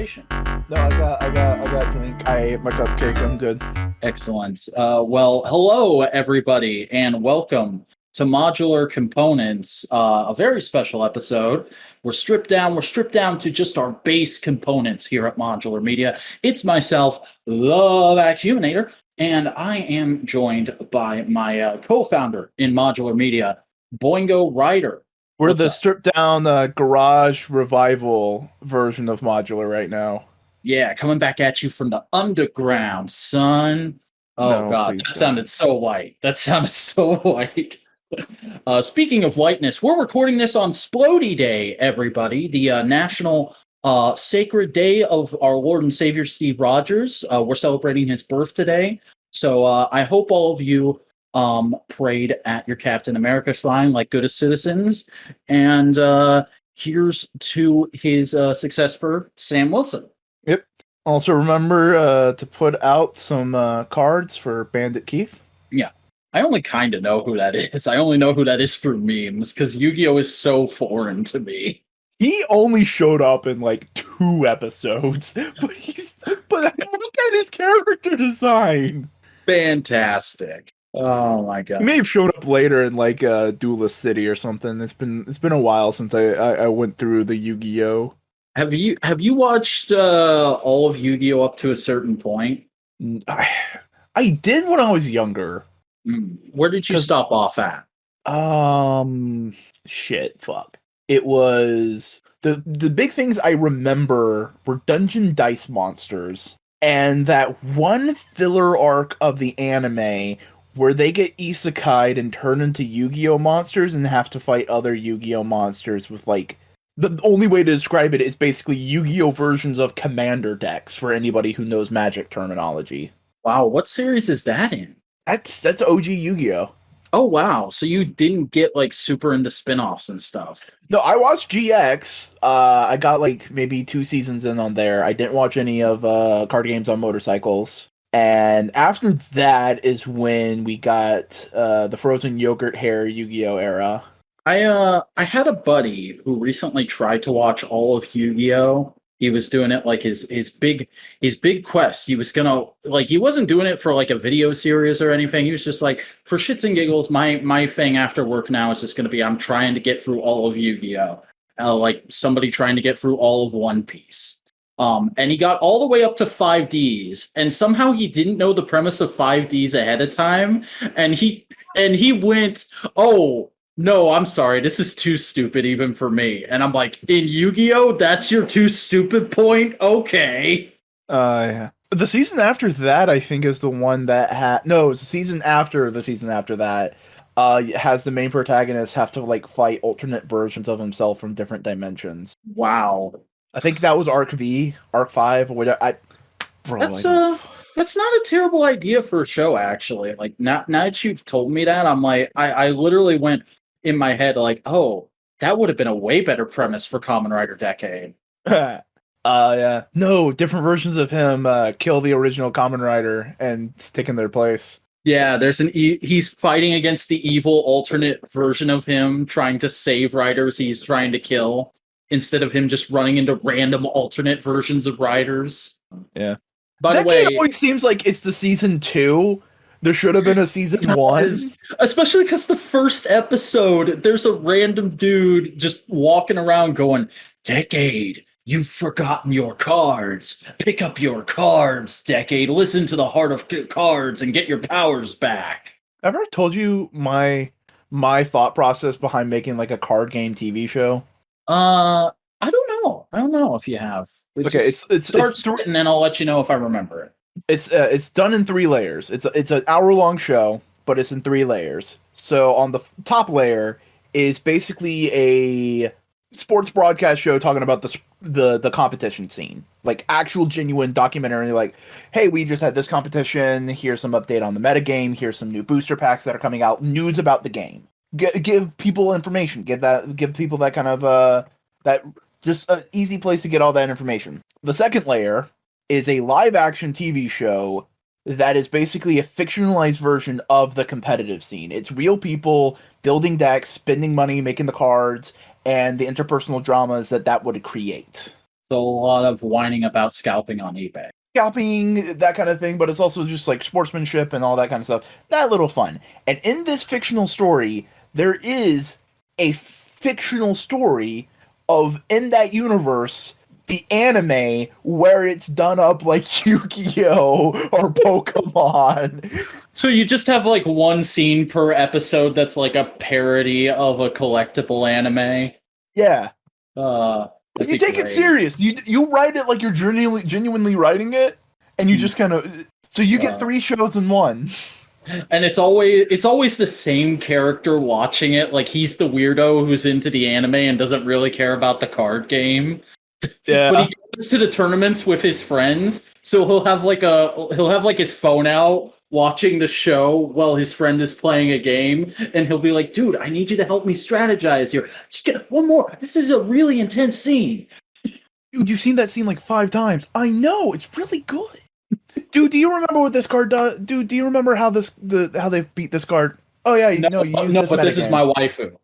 preparation? No, I got drink. I ate my cupcake. I'm good. Excellent. Well, hello everybody, and welcome to Modular Components, a very special episode. We're stripped down. We're stripped down to just our base components here at Modular Media. It's myself, the Vacuuminator, and I am joined by my co-founder in Modular Media, Boingo Ryder. We're What's the up? stripped down garage revival version of modular right now. Yeah, coming back at you from the underground, son. Oh No, God, please that don't. sounded so white. That sounded so white. Speaking of whiteness, we're recording this on Splody Day, everybody, the national sacred day of our Lord and Savior Steve Rogers. We're celebrating his birth today, so I hope all of you prayed at your Captain America shrine like good citizens. And here's to his successor, Sam Wilson. Yep. Also remember to put out some cards for Bandit Keith. Yeah. I only kind of know who that is. I only know who that is for memes because Yu-Gi-Oh is so foreign to me. He only showed up in like 2 episodes, but look at his character design. Fantastic. Oh my He God. may have showed up later in like Duelist City or something. It's been a while since I went through the Yu-Gi-Oh. Have you watched all of Yu-Gi-Oh up to a certain point? I did when I was younger. Where did you stop off at? Fuck. It was the big things I remember were Dungeon Dice Monsters and that one filler arc of the anime where they get isekai'd and turn into Yu-Gi-Oh monsters and have to fight other Yu-Gi-Oh monsters with like the only way to describe it is basically Yu-Gi-Oh versions of commander decks for anybody who knows Magic terminology. Wow, what series is that in? That's OG Yu-Gi-Oh. Oh wow, so you didn't get like super into spin-offs and stuff. No, I watched GX. I got like maybe 2 seasons in on there. I didn't watch any of Card Games on Motorcycles. And after that is when we got the frozen yogurt hair Yu-Gi-Oh era. I had a buddy who recently tried to watch all of Yu-Gi-Oh. He was doing it like his big quest. He was gonna like he wasn't doing it for like a video series or anything. He was just like for shits and giggles. My thing after work now is just gonna be I'm trying to get through all of Yu-Gi-Oh. Like somebody trying to get through all of One Piece. And he got all the way up to 5Ds, and somehow he didn't know the premise of 5Ds ahead of time, and he went, oh. No, I'm sorry. This is too stupid even for me. And I'm like, in Yu-Gi-Oh, that's your too stupid point? Okay. Yeah. The season after that, I think, is the one that it's the season after that. Has the main protagonist have to like fight alternate versions of himself from different dimensions. Wow. I think that was Arc V, Arc 5, or whatever. That's not a terrible idea for a show, actually. Like now that you've told me that, I'm like, I literally went in my head like, oh, that would have been a way better premise for Kamen Rider Decade. Yeah. No, different versions of him kill the original Kamen Rider and stick in their place. Yeah, there's he's fighting against the evil alternate version of him, trying to save riders he's trying to kill, instead of him just running into random alternate versions of riders. Yeah. By the way, it always seems like it's the season 2. There should have been a season 1. Especially because the first episode, there's a random dude just walking around going, Decade, you've forgotten your cards. Pick up your cards, Decade. Listen to the heart of cards and get your powers back. Ever told you my thought process behind making like a card game TV show? I don't know. I don't know if you have. It starts written, and I'll let you know if I remember it. It's done in 3 layers. It's an hour-long show, but it's in 3 layers. So on the top layer is basically a sports broadcast show talking about the competition scene, like actual genuine documentary. Like, hey, we just had this competition. Here's some update on the metagame. Here's some new booster packs that are coming out. News about the game. Give people information. Give people that kind of that just an easy place to get all that information. The second layer is a live-action TV show that is basically a fictionalized version of the competitive scene. It's real people building decks, spending money, making the cards, and the interpersonal dramas that would create. So a lot of whining about scalping on eBay. Scalping, that kind of thing, but it's also just like sportsmanship and all that kind of stuff. That little fun. And in this fictional story, there is a fictional story of, in that universe, the anime where it's done up like Yu-Gi-Oh! Or Pokemon. So you just have like one scene per episode that's like a parody of a collectible anime. Yeah. That'd You be take it great. serious. You write it like you're genuinely writing it, and you just kind of, so you get 3 shows in one. And it's always the same character watching it. Like he's the weirdo who's into the anime and doesn't really care about the card game. Yeah. But he goes to the tournaments with his friends, so he'll have like his phone out watching the show while his friend is playing a game, and he'll be like, "Dude, I need you to help me strategize here. Just get one more. This is a really intense scene." Dude, you've seen that scene like 5 times. I know, it's really good. Dude, do you remember what this card does? Dude, do you remember how they beat this card? Oh yeah, No, you use no, this but this metagame. is my waifu.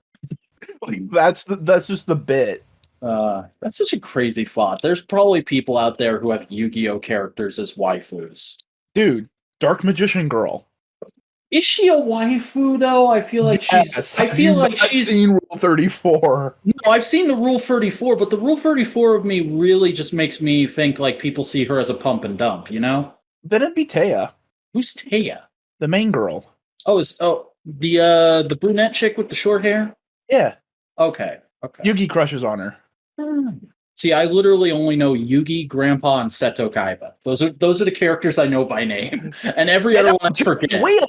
Like, that's just the bit. That's such a crazy thought. There's probably people out there who have Yu-Gi-Oh characters as waifus. Dude, Dark Magician Girl. Is she a waifu though? I feel like Yes, I feel like she's seen Rule 34. No, I've seen the Rule 34, but the Rule 34 of me really just makes me think like people see her as a pump and dump, you know? Then it'd be Taya, Who's Taya? the main girl. The brunette chick with the short hair? Yeah, Okay. Yugi crushes on her. See, I literally only know Yugi, Grandpa, and Seto Kaiba. Those are the characters I know by name. And every other one I forget. Wheeler!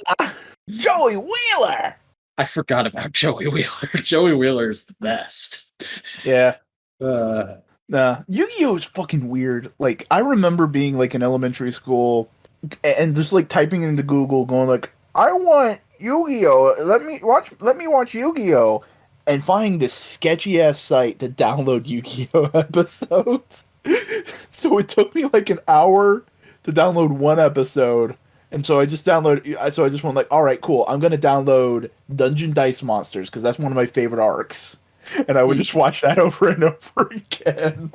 Joey Wheeler! I forgot about Joey Wheeler. Joey Wheeler is the best. Yeah. Uh, Nah, Yu-Gi-Oh! Is fucking weird. Like, I remember being, like, in elementary school and just, like, typing into Google, going, like, I want Yu-Gi-Oh! Let me watch Yu-Gi-Oh! And finding this sketchy-ass site to download Yu-Gi-Oh! Episodes. So it took me, like, an hour to download one episode. And so I just went, like, alright, cool, I'm gonna download Dungeon Dice Monsters, because that's one of my favorite arcs. And I would just watch that over and over again.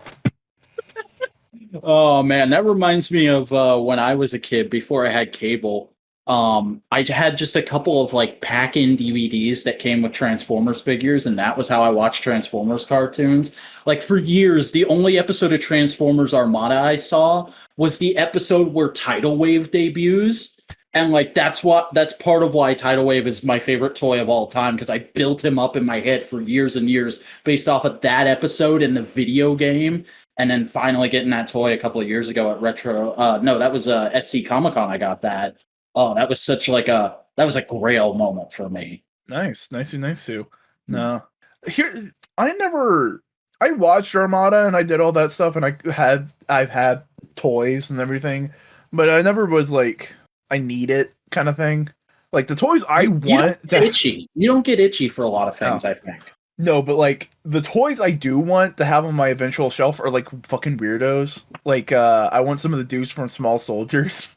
Oh man, that reminds me of when I was a kid before I had cable. I had just a couple of like pack-in DVDs that came with Transformers figures, and that was how I watched Transformers cartoons. Like for years, the only episode of Transformers Armada I saw was the episode where Tidal Wave debuts. And like that's part of why Tidal Wave is my favorite toy of all time, because I built him up in my head for years and years based off of that episode in the video game, and then finally getting that toy a couple of years ago at Retro. No, that was SC Comic Con. I got that. Oh, that was such like that was a grail moment for me. Nice. No, here I watched Armada and I did all that stuff, and I've had toys and everything, but I never was like, I need it kind of thing. Like the toys I want don't get itchy. You don't get itchy for a lot of things, I think. No, but like the toys I do want to have on my eventual shelf are like fucking weirdos. Like I want some of the dudes from Small Soldiers.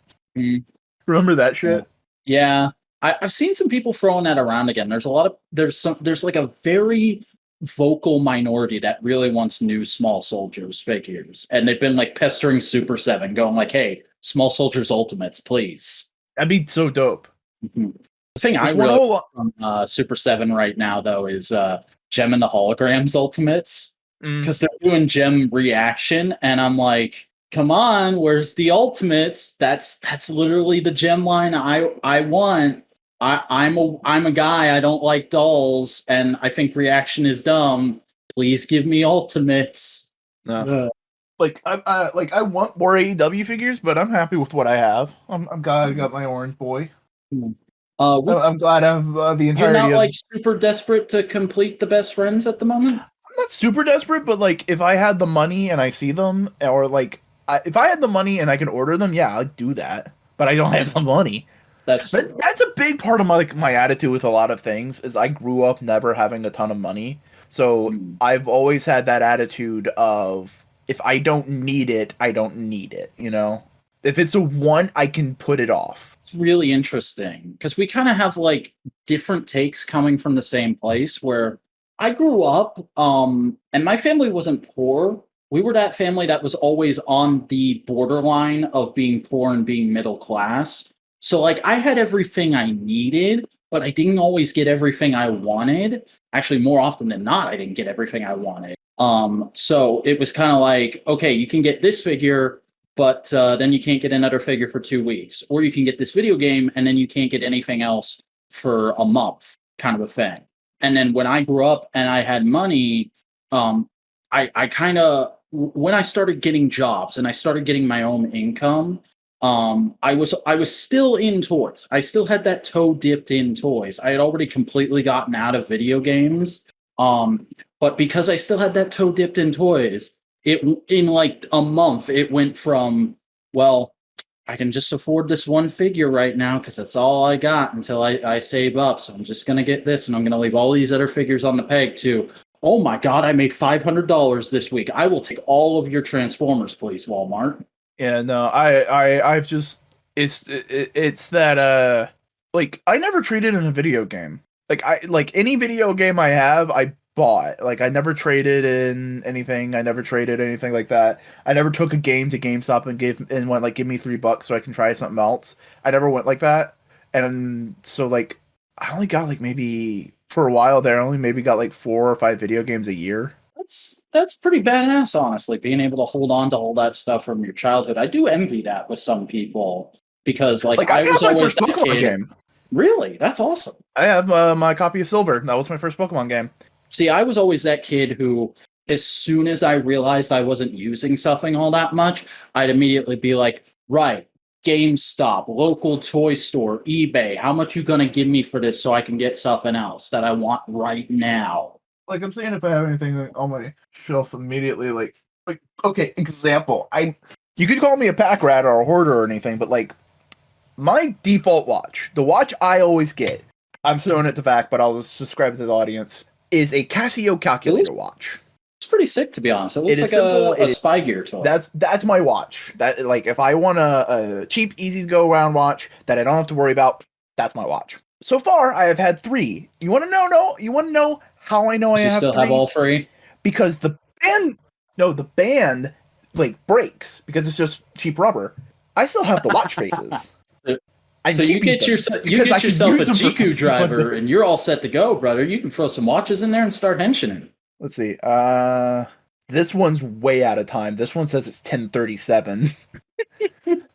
Remember that shit? Yeah. I've seen some people throwing that around again. There's like a very vocal minority that really wants new Small Soldiers figures, and they've been like pestering Super 7, going like, hey, Small Soldiers Ultimates, please. That'd be so dope. The thing I really want from Super 7 right now, though, is Gem and the Holograms Ultimates, because they're doing Gem Reaction, and I'm like, come on, where's the Ultimates? That's literally the Gem line I want. I'm a guy. I don't like dolls, and I think Reaction is dumb. Please give me Ultimates. No. Like I want more AEW figures, but I'm happy with what I have. I'm glad I got my Orange Boy. I'm glad I have the entirety. You're not like super desperate to complete the best friends at the moment? I'm not super desperate, but like if I had the money and I see them, or like if I had the money and I can order them, yeah, I'd do that. But I don't have the money. That's a big part of my attitude with a lot of things, is I grew up never having a ton of money. So I've always had that attitude of, if I don't need it, I don't need it, you know? If it's a want, I can put it off. It's really interesting, because we kind of have like different takes coming from the same place, where I grew up, and my family wasn't poor, we were that family that was always on the borderline of being poor and being middle class. So like I had everything I needed, but I didn't always get everything I wanted. Actually, more often than not, I didn't get everything I wanted. So it was kind of like, okay, you can get this figure, but then you can't get another figure for 2 weeks, or you can get this video game and then you can't get anything else for a month, kind of a thing. And then when I grew up and I had money, um, I kind of when I started getting jobs and I started getting my own income, I was still in toys. I still had that toe dipped in toys. I had already completely gotten out of video games. But because I still had that toe dipped in toys, it in like a month it went from, well, I can just afford this one figure right now because that's all I got until I save up. So I'm just gonna get this and I'm gonna leave all these other figures on the peg to, oh my god, I made $500 this week. I will take all of your Transformers, please, Walmart. Yeah, no, I've just it's that like I never traded in a video game. Like any video game I have, I bought. Like I never traded in anything. I never traded anything like that. I never took a game to GameStop and went like, give me $3 so I can try something else. I never went like that. And so like I only got like maybe for a while there, I only maybe got like 4 or 5 video games a year. That's pretty badass, honestly, being able to hold on to all that stuff from your childhood. I do envy that with some people because, like I was my always first that Pokemon kid. game. Really, that's awesome. I have my copy of Silver. That was my first Pokemon game. See, I was always that kid who, as soon as I realized I wasn't using something all that much, I'd immediately be like, right, GameStop, local toy store, eBay, how much you gonna give me for this so I can get something else that I want right now? Like I'm saying, if I have anything on my shelf immediately, like okay, example, you could call me a pack rat or a hoarder or anything, but like my default watch, the watch I always get, I'm showing it to Vac, but I'll just describe it to the audience, is a Casio calculator watch. It's pretty sick, to be honest. It looks It like is simple. a spy gear toy. That's my watch. That like if I want a cheap, easy to go around watch that I don't have to worry about, that's my watch. So far, I have had 3. You want to know? No, you want to know how I know I you have still 3? have all 3? Because the band like breaks because it's just cheap rubber. I still have the watch faces. So you get yourself a Jiku driver and you're all set to go, brother. You can throw some watches in there and start henching. Let's see. This one's way out of time. This one says it's 10:37.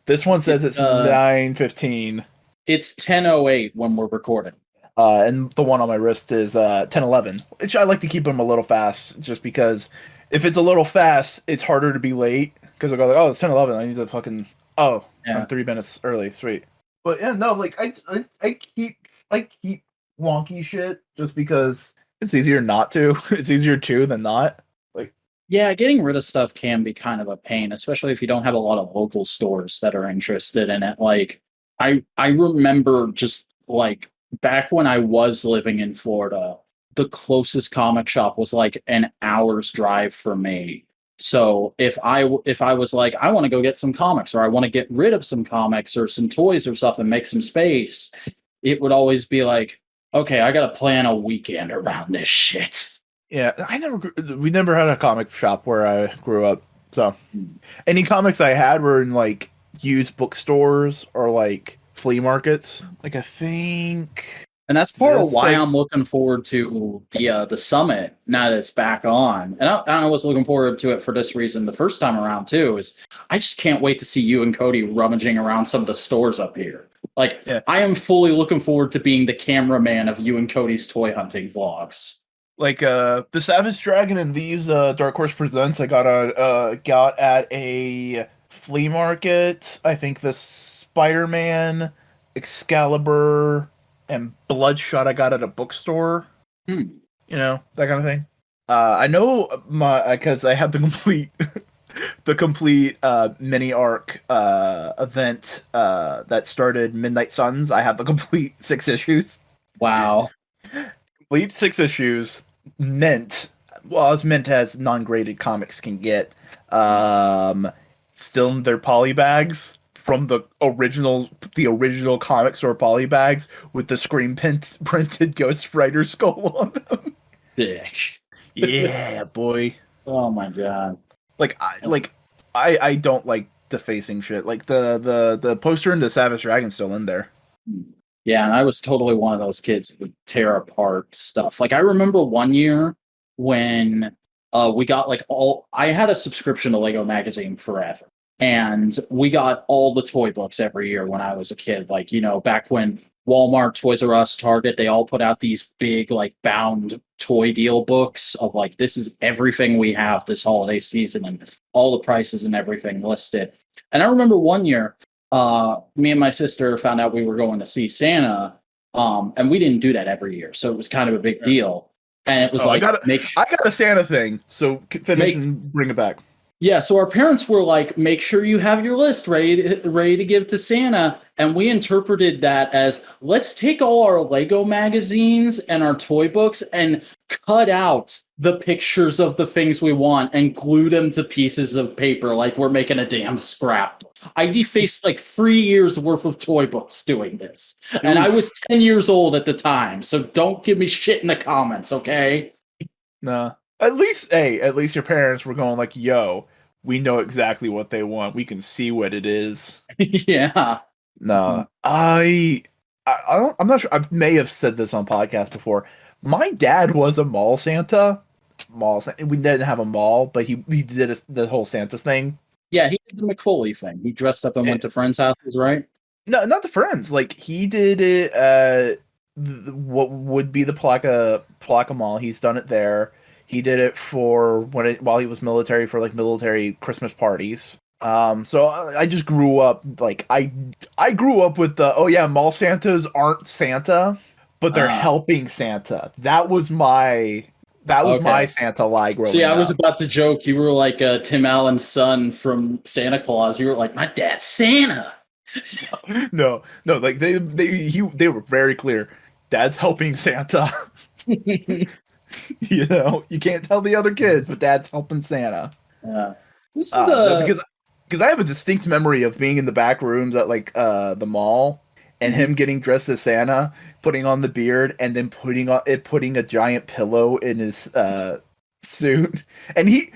This one says it's 9:15. It's 10:08 when we're recording. And the one on my wrist is 10:11, which I like to keep them a little fast, just because if it's a little fast, it's harder to be late. Because I go like, oh, it's 10:11. I need to fucking I'm 3 minutes early. Sweet. But yeah, no, like I keep wonky shit just because it's easier not to. It's easier to than not. Like yeah, getting rid of stuff can be kind of a pain, especially if you don't have a lot of local stores that are interested in it. Like I remember just like back when I was living in Florida, the closest comic shop was like an hour's drive for me. So if I was like, I want to go get some comics or I want to get rid of some comics or some toys or stuff and make some space, it would always be like, okay, I got to plan a weekend around this shit. Yeah, we never had a comic shop where I grew up. So any comics I had were in like used bookstores or like flea markets. Like I think, and that's part of why I'm looking forward to the summit now that it's back on. And I was looking forward to it for this reason the first time around too. Is I just can't wait to see you and Cody rummaging around some of the stores up here. Like I am fully looking forward to being the cameraman of you and Cody's toy hunting vlogs. Like the Savage Dragon and these Dark Horse Presents, I got at a flea market. I think the Spider-Man, Excalibur, and Bloodshot I got at a bookstore. You know, that kind of thing. I know because I had the complete mini arc event that started Midnight Suns. I have the complete 6 issues. Wow. Complete 6 issues, mint. Well, as mint as non-graded comics can get. Still in their poly bags from the original comic store poly bags with the screen printed Ghost Rider skull on them. Dick. Yeah, boy. Oh my god. I don't like defacing shit. Like the poster into Savage Dragon's still in there. Yeah, and I was totally one of those kids who would tear apart stuff. Like I remember one year when we got like all I had a subscription to Lego magazine forever. And we got all the toy books every year when I was a kid. Like, back when Walmart, Toys R Us, Target, they all put out these big like bound toy deal books of like this is everything we have this holiday season and all the prices and everything listed. And I remember one year me and my sister found out we were going to see Santa, and we didn't do that every year, so it was kind of a big deal. And it was I got a Santa thing, so finish and bring it back. Yeah, so our parents were like, make sure you have your list ready to give to Santa. And we interpreted that as, let's take all our Lego magazines and our toy books and cut out the pictures of the things we want and glue them to pieces of paper like we're making a damn scrap. I defaced like 3 years worth of toy books doing this. And I was 10 years old at the time, so don't give me shit in the comments, okay? Nah. At least your parents were going like, yo, we know exactly what they want. We can see what it is. Yeah. No. I'm not sure. I may have said this on podcast before. My dad was a mall Santa. We didn't have a mall, but he did the whole Santa thing. Yeah, he did the McFoley thing. He dressed up and went to friends' houses, right? No, not the friends. Like he did it at what would be the Plaka Mall. He's done it there. He did it while he was military for like military Christmas parties. So I just grew up like I grew up with the mall Santas aren't Santa, but they're helping Santa. That was my Santa lie growing up. See, I was about to joke. You were like Tim Allen's son from Santa Claus. You were like, my dad's Santa. No, like they were very clear. Dad's helping Santa. You can't tell the other kids, but Dad's helping Santa. Yeah, this is because I have a distinct memory of being in the back rooms at like the mall and him getting dressed as Santa, putting on the beard, and then putting a giant pillow in his suit, and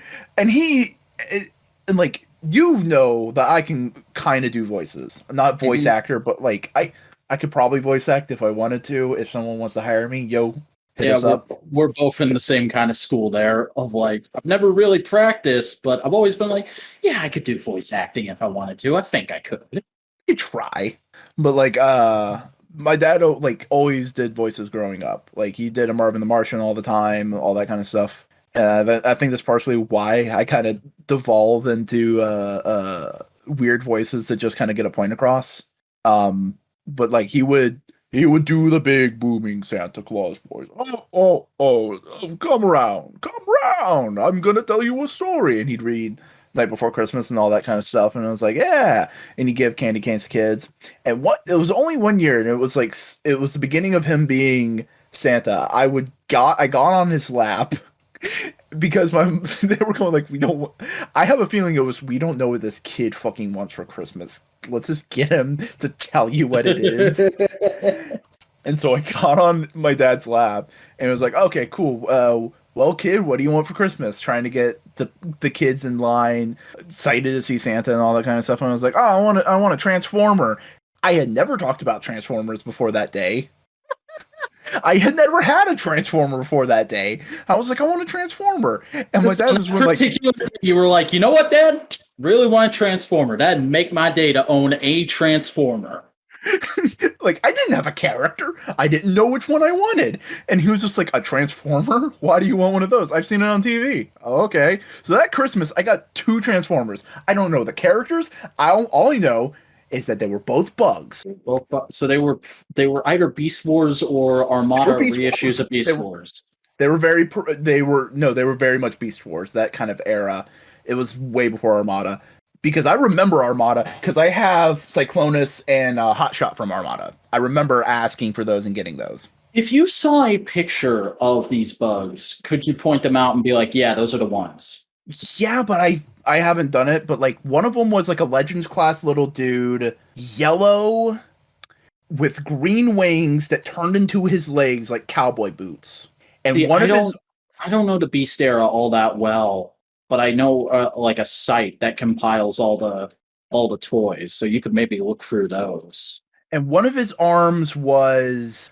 like that I can kind of do voices. I'm not voice actor, but like I could probably voice act if I wanted to. If someone wants to hire me, hit us up. We're both in the same kind of school there of like, I've never really practiced, but I've always been like, yeah, I could do voice acting if I wanted to. I think I could. You try. But like, my dad like always did voices growing up. Like he did a Marvin the Martian all the time, all that kind of stuff. I think that's partially why I kind of devolve into weird voices that just kind of get a point across. But like he would do the big booming Santa Claus voice. Oh, come around. I'm gonna tell you a story. And he'd read Night Before Christmas and all that kind of stuff. And I was like, yeah. And he'd give candy canes to kids. And it was only 1 year, and it was the beginning of him being Santa. I got on his lap because they were going like, I have a feeling it was, we don't know what this kid fucking wants for Christmas. Let's just get him to tell you what it is. And so I got on my dad's lap and it was like, okay, cool. Well, kid, what do you want for Christmas? Trying to get the kids in line, excited to see Santa and all that kind of stuff. And I was like, oh, I want a Transformer. I had never talked about Transformers before that day. I had never had a Transformer before that day. I was like, I want a Transformer. And my dad was like, you were like, you know what, Dad? Really want a Transformer. That'd make my day to own a Transformer. Like, I didn't have a character. I didn't know which one I wanted. And he was just like, a Transformer? Why do you want one of those? I've seen it on TV. Oh, okay. So that Christmas, I got 2 Transformers. I don't know the characters. All I know is that they were both bugs. So they were either Beast Wars or Armada reissues of Beast Wars. They were very much Beast Wars, that kind of era. It was way before Armada. Because I remember Armada, because I have Cyclonus and Hotshot from Armada. I remember asking for those and getting those. If you saw a picture of these bugs, could you point them out and be like, yeah, those are the ones? Yeah, but I haven't done it, but like one of them was like a Legends class little dude, yellow with green wings that turned into his legs like cowboy boots. And I don't know the Beast era all that well. but I know like a site that compiles all the toys, so you could maybe look through those. And one of his arms was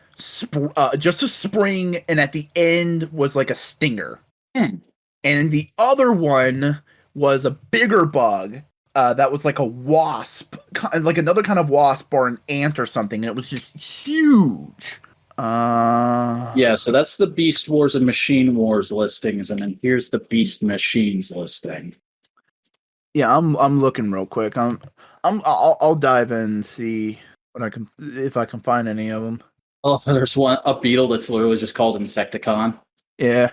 just a spring, and at the end was like a stinger. Hmm. And the other one was a bigger bug that was like a wasp, like another kind of wasp or an ant or something. And it was just huge. Yeah, so that's the Beast Wars and Machine Wars listings, and then here's the Beast Machines listing. Yeah, I'm looking real quick. I'll dive in and see what I can, if I can find any of them. Oh, there's a beetle that's literally just called Insecticon. Yeah.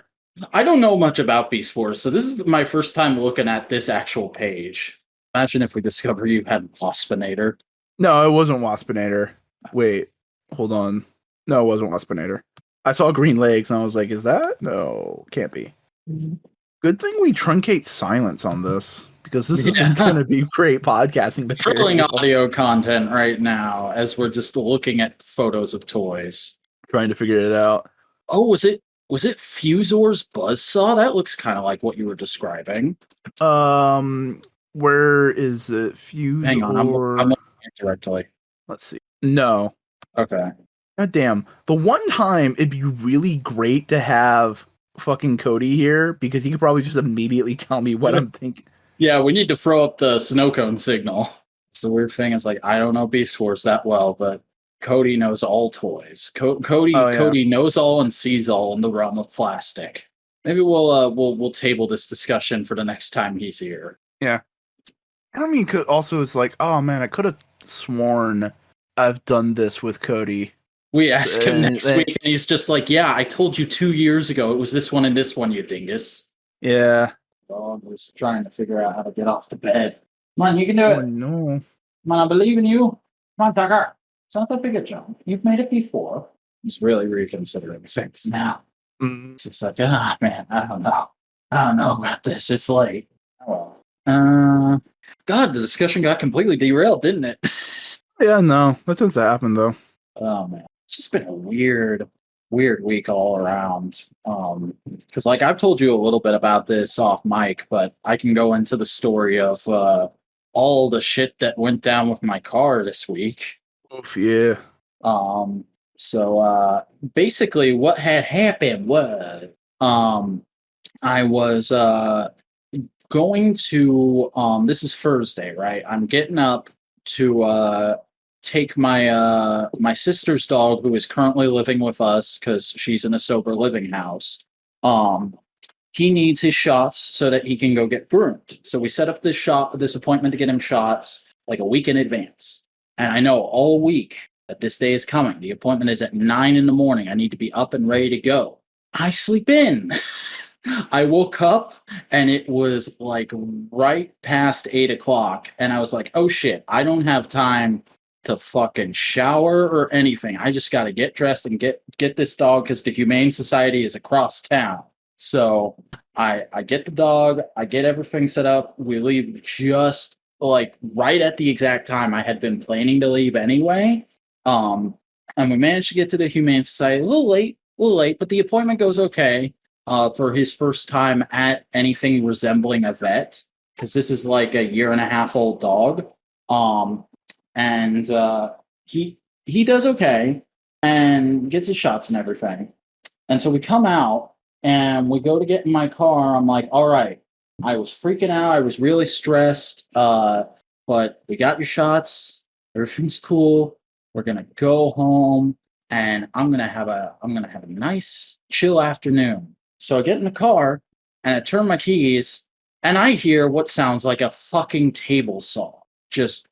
I don't know much about Beast Wars, so this is my first time looking at this actual page. Imagine if we discover you had Waspinator. No, it wasn't Waspinator. Wait, hold on. No, it wasn't Waspinator. I saw green legs and I was like, is that? No, can't be. Good thing we truncate silence on this, because this isn't going to be great podcasting material. Trilling audio content right now as we're just looking at photos of toys. Trying to figure it out. Oh, was it Fusor's Buzzsaw? That looks kind of like what you were describing. Where is it? Fuse. Hang on, I'm looking at it directly. Let's see. No. Okay. God damn. The one time it'd be really great to have fucking Cody here, because he could probably just immediately tell me what I'm thinking. Yeah, we need to throw up the snow cone signal. It's the weird thing. It's like, I don't know Beast Wars that well, but Cody knows all toys. Cody knows all and sees all in the realm of plastic. Maybe we'll table this discussion for the next time he's here. Yeah. I mean, also it's like, oh man, I could have sworn I've done this with Cody. We ask him next week, and he's just like, yeah, I told you 2 years ago it was this one and this one, you dingus. Yeah. Dog was trying to figure out how to get off the bed. Come on, you can do it. No. Come on, I believe in you. Come on, Tucker. It's not that big a jump. You've made it before. He's really reconsidering things now. It's just like, man, I don't know. I don't know about this. It's late. Oh, well. God, the discussion got completely derailed, didn't it? Yeah, no. That tends to happen, though. Oh, man. It's just been a weird week all around. Because, like, I've told you a little bit about this off mic, but I can go into the story of all the shit that went down with my car this week. Oof, yeah. So basically what had happened was I was going to this is Thursday, right? I'm getting up to take my my sister's dog, who is currently living with us because she's in a sober living house. He needs his shots so that he can go get groomed. So we set up this appointment to get him shots like a week in advance. And I know all week that this day is coming. The appointment is at 9 in the morning. I need to be up and ready to go. I sleep in. I woke up and it was like right past 8 o'clock. And I was like, oh shit, I don't have time to fucking shower or anything. I just got to get dressed and get this dog, because the Humane Society is across town. So I get the dog, I get everything set up. We leave just like right at the exact time I had been planning to leave anyway. And we managed to get to the Humane Society a little late, but the appointment goes okay for his first time at anything resembling a vet, because this is like a 1.5-year-old dog. And he does okay and gets his shots and everything. And so we come out and we go to get in my car. I'm like, all right, I was freaking out. I was really stressed. But we got your shots. Everything's cool. We're gonna go home, and I'm gonna have a nice chill afternoon. So I get in the car and I turn my keys, and I hear what sounds like a fucking table saw, just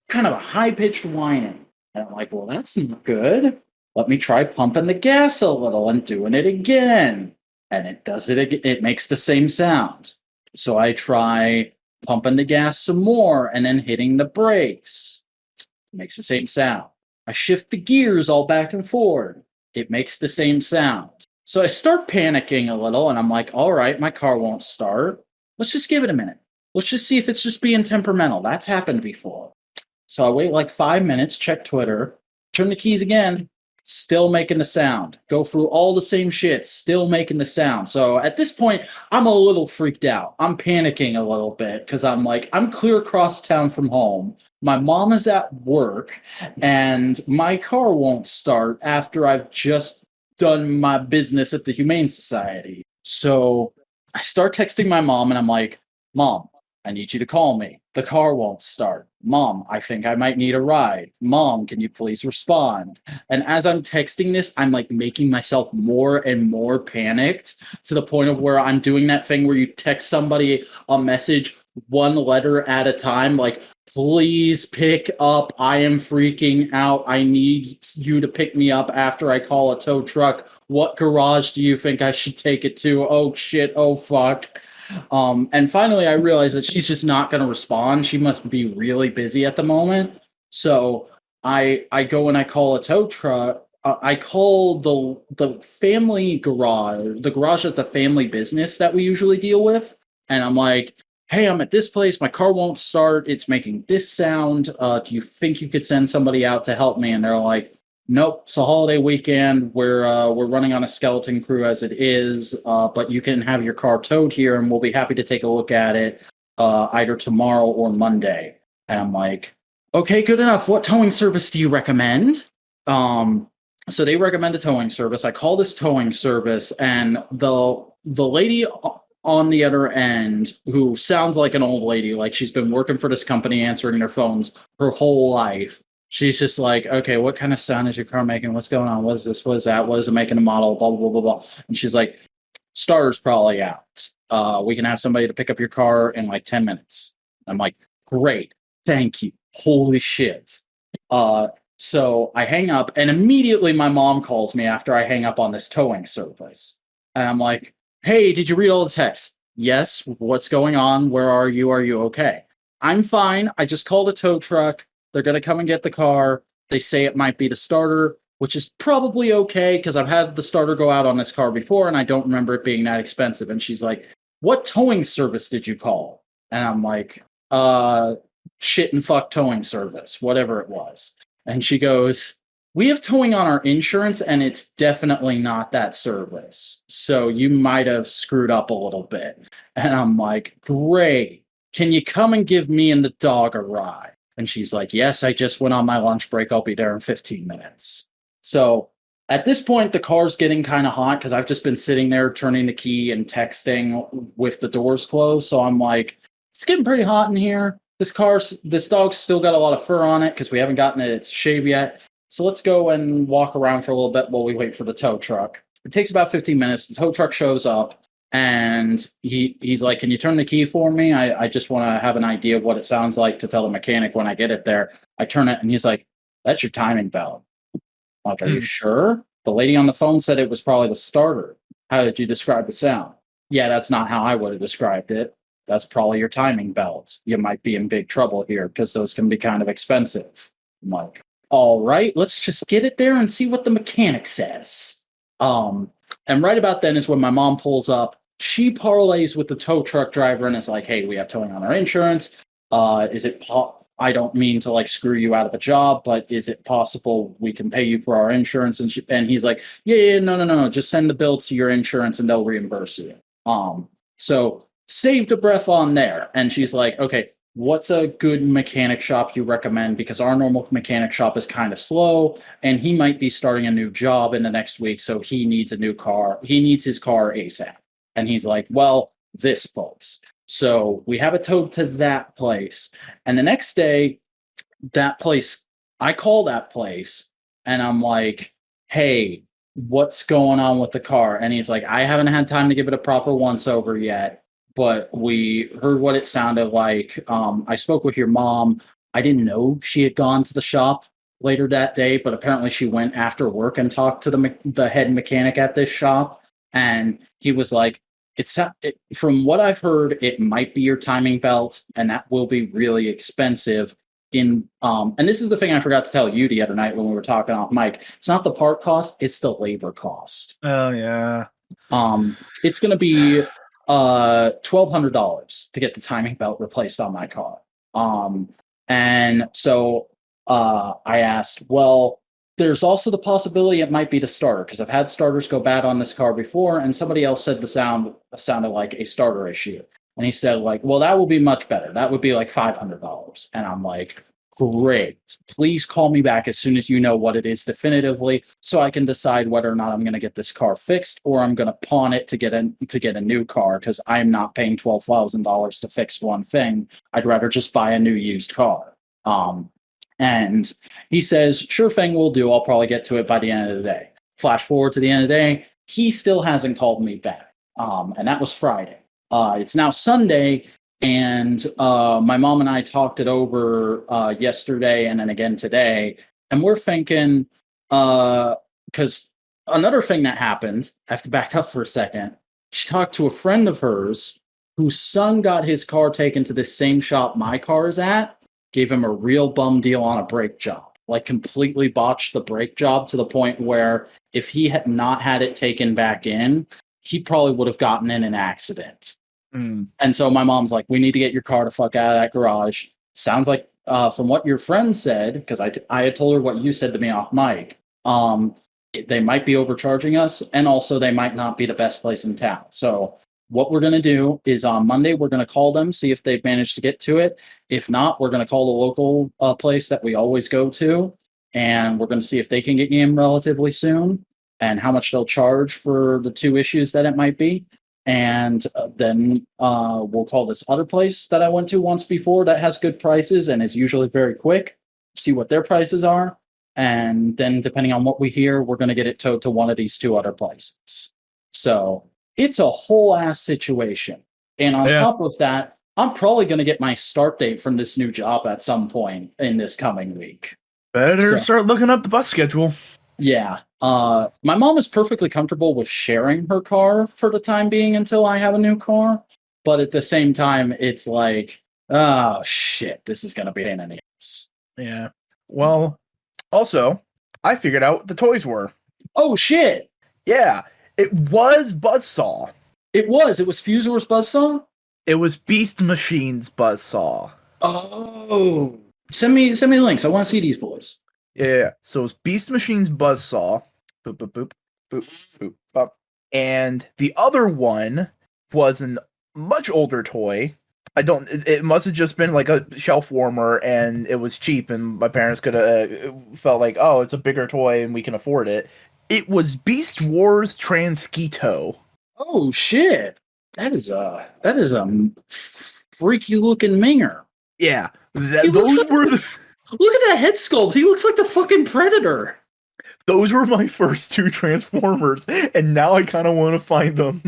kind of a high-pitched whining. And I'm like, well, that's not good. Let me try pumping the gas a little and doing it again. And it does it again. It makes the same sound. So I try pumping the gas some more and then hitting the brakes. It makes the same sound. I shift the gears all back and forward. It makes the same sound. So I start panicking a little, and I'm like, all right, my car won't start. Let's just give it a minute. Let's just see if it's just being temperamental. That's happened before. So I wait like 5 minutes, check Twitter, turn the keys again. still making the sound. Go through all the same shit, still making the sound. So at this point, I'm a little freaked out. I'm panicking a little bit because I'm like, I'm clear across town from home. My mom is at work, and my car won't start after I've just done my business at the Humane Society. So I start texting my mom, and I'm like, Mom, I need you to call me. The car won't start. Mom, I think I might need a ride. Mom, can you please respond? And as I'm texting this, I'm like making myself more and more panicked to the point of where I'm doing that thing where you text somebody a message one letter at a time, like, please pick up. I am freaking out. I need you to pick me up after I call a tow truck. What garage do you think I should take it to? Oh shit. Oh fuck. And finally, I realized that she's just not going to respond. She must be really busy at the moment. So I go and I call a tow truck. I call the family garage, the garage that's a family business that we usually deal with, and I'm like, "Hey, I'm at this place. My car won't start. It's making this sound. Do you think you could send somebody out to help me?" And they're like, "Nope, it's a holiday weekend. We're running on a skeleton crew as it is, but you can have your car towed here, and we'll be happy to take a look at it either tomorrow or Monday." And I'm like, "Okay, good enough. What towing service do you recommend?" So they recommend a towing service. I call this towing service, and the lady on the other end, who sounds like an old lady, like she's been working for this company answering their phones her whole life. She's just like, okay, what kind of sound is your car making? What's going on? What is this? What is that? What is it making a model? Blah, blah, blah, blah. And she's like, starter's probably out. We can have somebody to pick up your car in like 10 minutes. I'm like, great. Thank you. Holy shit. So I hang up, and immediately my mom calls me after I hang up on this towing service. And I'm like, hey, did you read all the texts? Yes. What's going on? Where are you? Are you okay? I'm fine. I just called a tow truck. They're going to come and get the car. They say it might be the starter, which is probably okay because I've had the starter go out on this car before and I don't remember it being that expensive. And she's like, what towing service did you call? And I'm like, shit and fuck towing service, whatever it was. And she goes, we have towing on our insurance and it's definitely not that service. So you might have screwed up a little bit. And I'm like, great. Can you come and give me and the dog a ride? And she's like, yes, I just went on my lunch break. I'll be there in 15 minutes. So at this point, the car's getting kind of hot because I've just been sitting there turning the key and texting with the doors closed. So I'm like, it's getting pretty hot in here. This dog's still got a lot of fur on it because we haven't gotten it its shave yet. So let's go and walk around for a little bit while we wait for the tow truck. It takes about 15 minutes. The tow truck shows up and he's like, can you turn the key for me? I just want to have an idea of what it sounds like to tell the mechanic when I get it there. I turn it and he's like, that's your timing belt. I'm like, are you sure? The lady on the phone said it was probably the starter. How did you describe the sound? Yeah, that's not how I would have described it. That's probably your timing belt. You might be in big trouble here because those can be kind of expensive. I'm like, all right, let's just get it there and see what the mechanic says. And right about then is when my mom pulls up. She parlays with the tow truck driver and is like, hey, we have towing on our insurance. I don't mean to like screw you out of a job, but is it possible we can pay you for our insurance? And he's like, yeah, no. Just send the bill to your insurance and they'll reimburse you. So saved a breath on there. And she's like, okay, what's a good mechanic shop you recommend? Because our normal mechanic shop is kind of slow and he might be starting a new job in the next week. So he needs a new car. He needs his car ASAP. And he's like, well, this folks. So we have it towed to that place. And the next day, I call that place and I'm like, hey, what's going on with the car? And he's like, I haven't had time to give it a proper once over yet, but we heard what it sounded like. I spoke with your mom. I didn't know she had gone to the shop later that day, but apparently she went after work and talked to the head mechanic at this shop. And he was like, from what I've heard, it might be your timing belt, and that will be really expensive. And this is the thing I forgot to tell you the other night when we were talking off mic. It's not the part cost; it's the labor cost. Oh yeah. It's going to be $1,200 to get the timing belt replaced on my car. And so I asked, well, there's also the possibility it might be the starter, because I've had starters go bad on this car before, and somebody else said the sounded like a starter issue. And he said, like, well, that will be much better. That would be like $500. And I'm like, great. Please call me back as soon as you know what it is definitively, so I can decide whether or not I'm going to get this car fixed or I'm going to pawn it to get a new car, because I'm not paying $12,000 to fix one thing. I'd rather just buy a new used car. And he says, sure thing, we'll do. I'll probably get to it by the end of the day. Flash forward to the end of the day. He still hasn't called me back. And that was Friday. It's now Sunday, and my mom and I talked it over yesterday and then again today. And we're thinking, because another thing that happened, I have to back up for a second. She talked to a friend of hers whose son got his car taken to the same shop my car is at, gave him a real bum deal on a brake job, like completely botched the brake job to the point where if he had not had it taken back in, he probably would have gotten in an accident. And so my mom's like, we need to get your car the fuck out of that garage. Sounds like, from what your friend said, because I had told her what you said to me off mic, they might be overcharging us, and also they might not be the best place in town. So what we're going to do is on Monday, we're going to call them, see if they've managed to get to it. If not, we're going to call the local place that we always go to, and we're going to see if they can get you in relatively soon and how much they'll charge for the two issues that it might be. And then we'll call this other place that I went to once before that has good prices and is usually very quick, see what their prices are. And then depending on what we hear, we're going to get it towed to one of these two other places. So it's a whole ass situation. And on top of that, I'm probably going to get my start date from this new job at some point in this coming week. Better start looking up the bus schedule. Yeah. My mom is perfectly comfortable with sharing her car for the time being until I have a new car. But at the same time, it's like, oh, shit, this is going to be an ass. Yeah. Well, also, I figured out what the toys were. Oh, shit. Yeah. It was Buzzsaw. It was Fusor's Buzzsaw? It was Beast Machine's Buzzsaw. Oh. Send me links. I want to see these boys. Yeah. So it was Beast Machine's Buzzsaw. Boop, boop, boop, boop, boop, boop. And the other one was a much older toy. It must have just been like a shelf warmer and it was cheap and my parents could have felt like, oh, it's a bigger toy and we can afford it. It was Beast Wars Transquito. Oh, shit. That is a freaky looking minger. Yeah. Those were the... Look at that head sculpt. He looks like the fucking Predator. Those were my first two Transformers, and now I kind of want to find them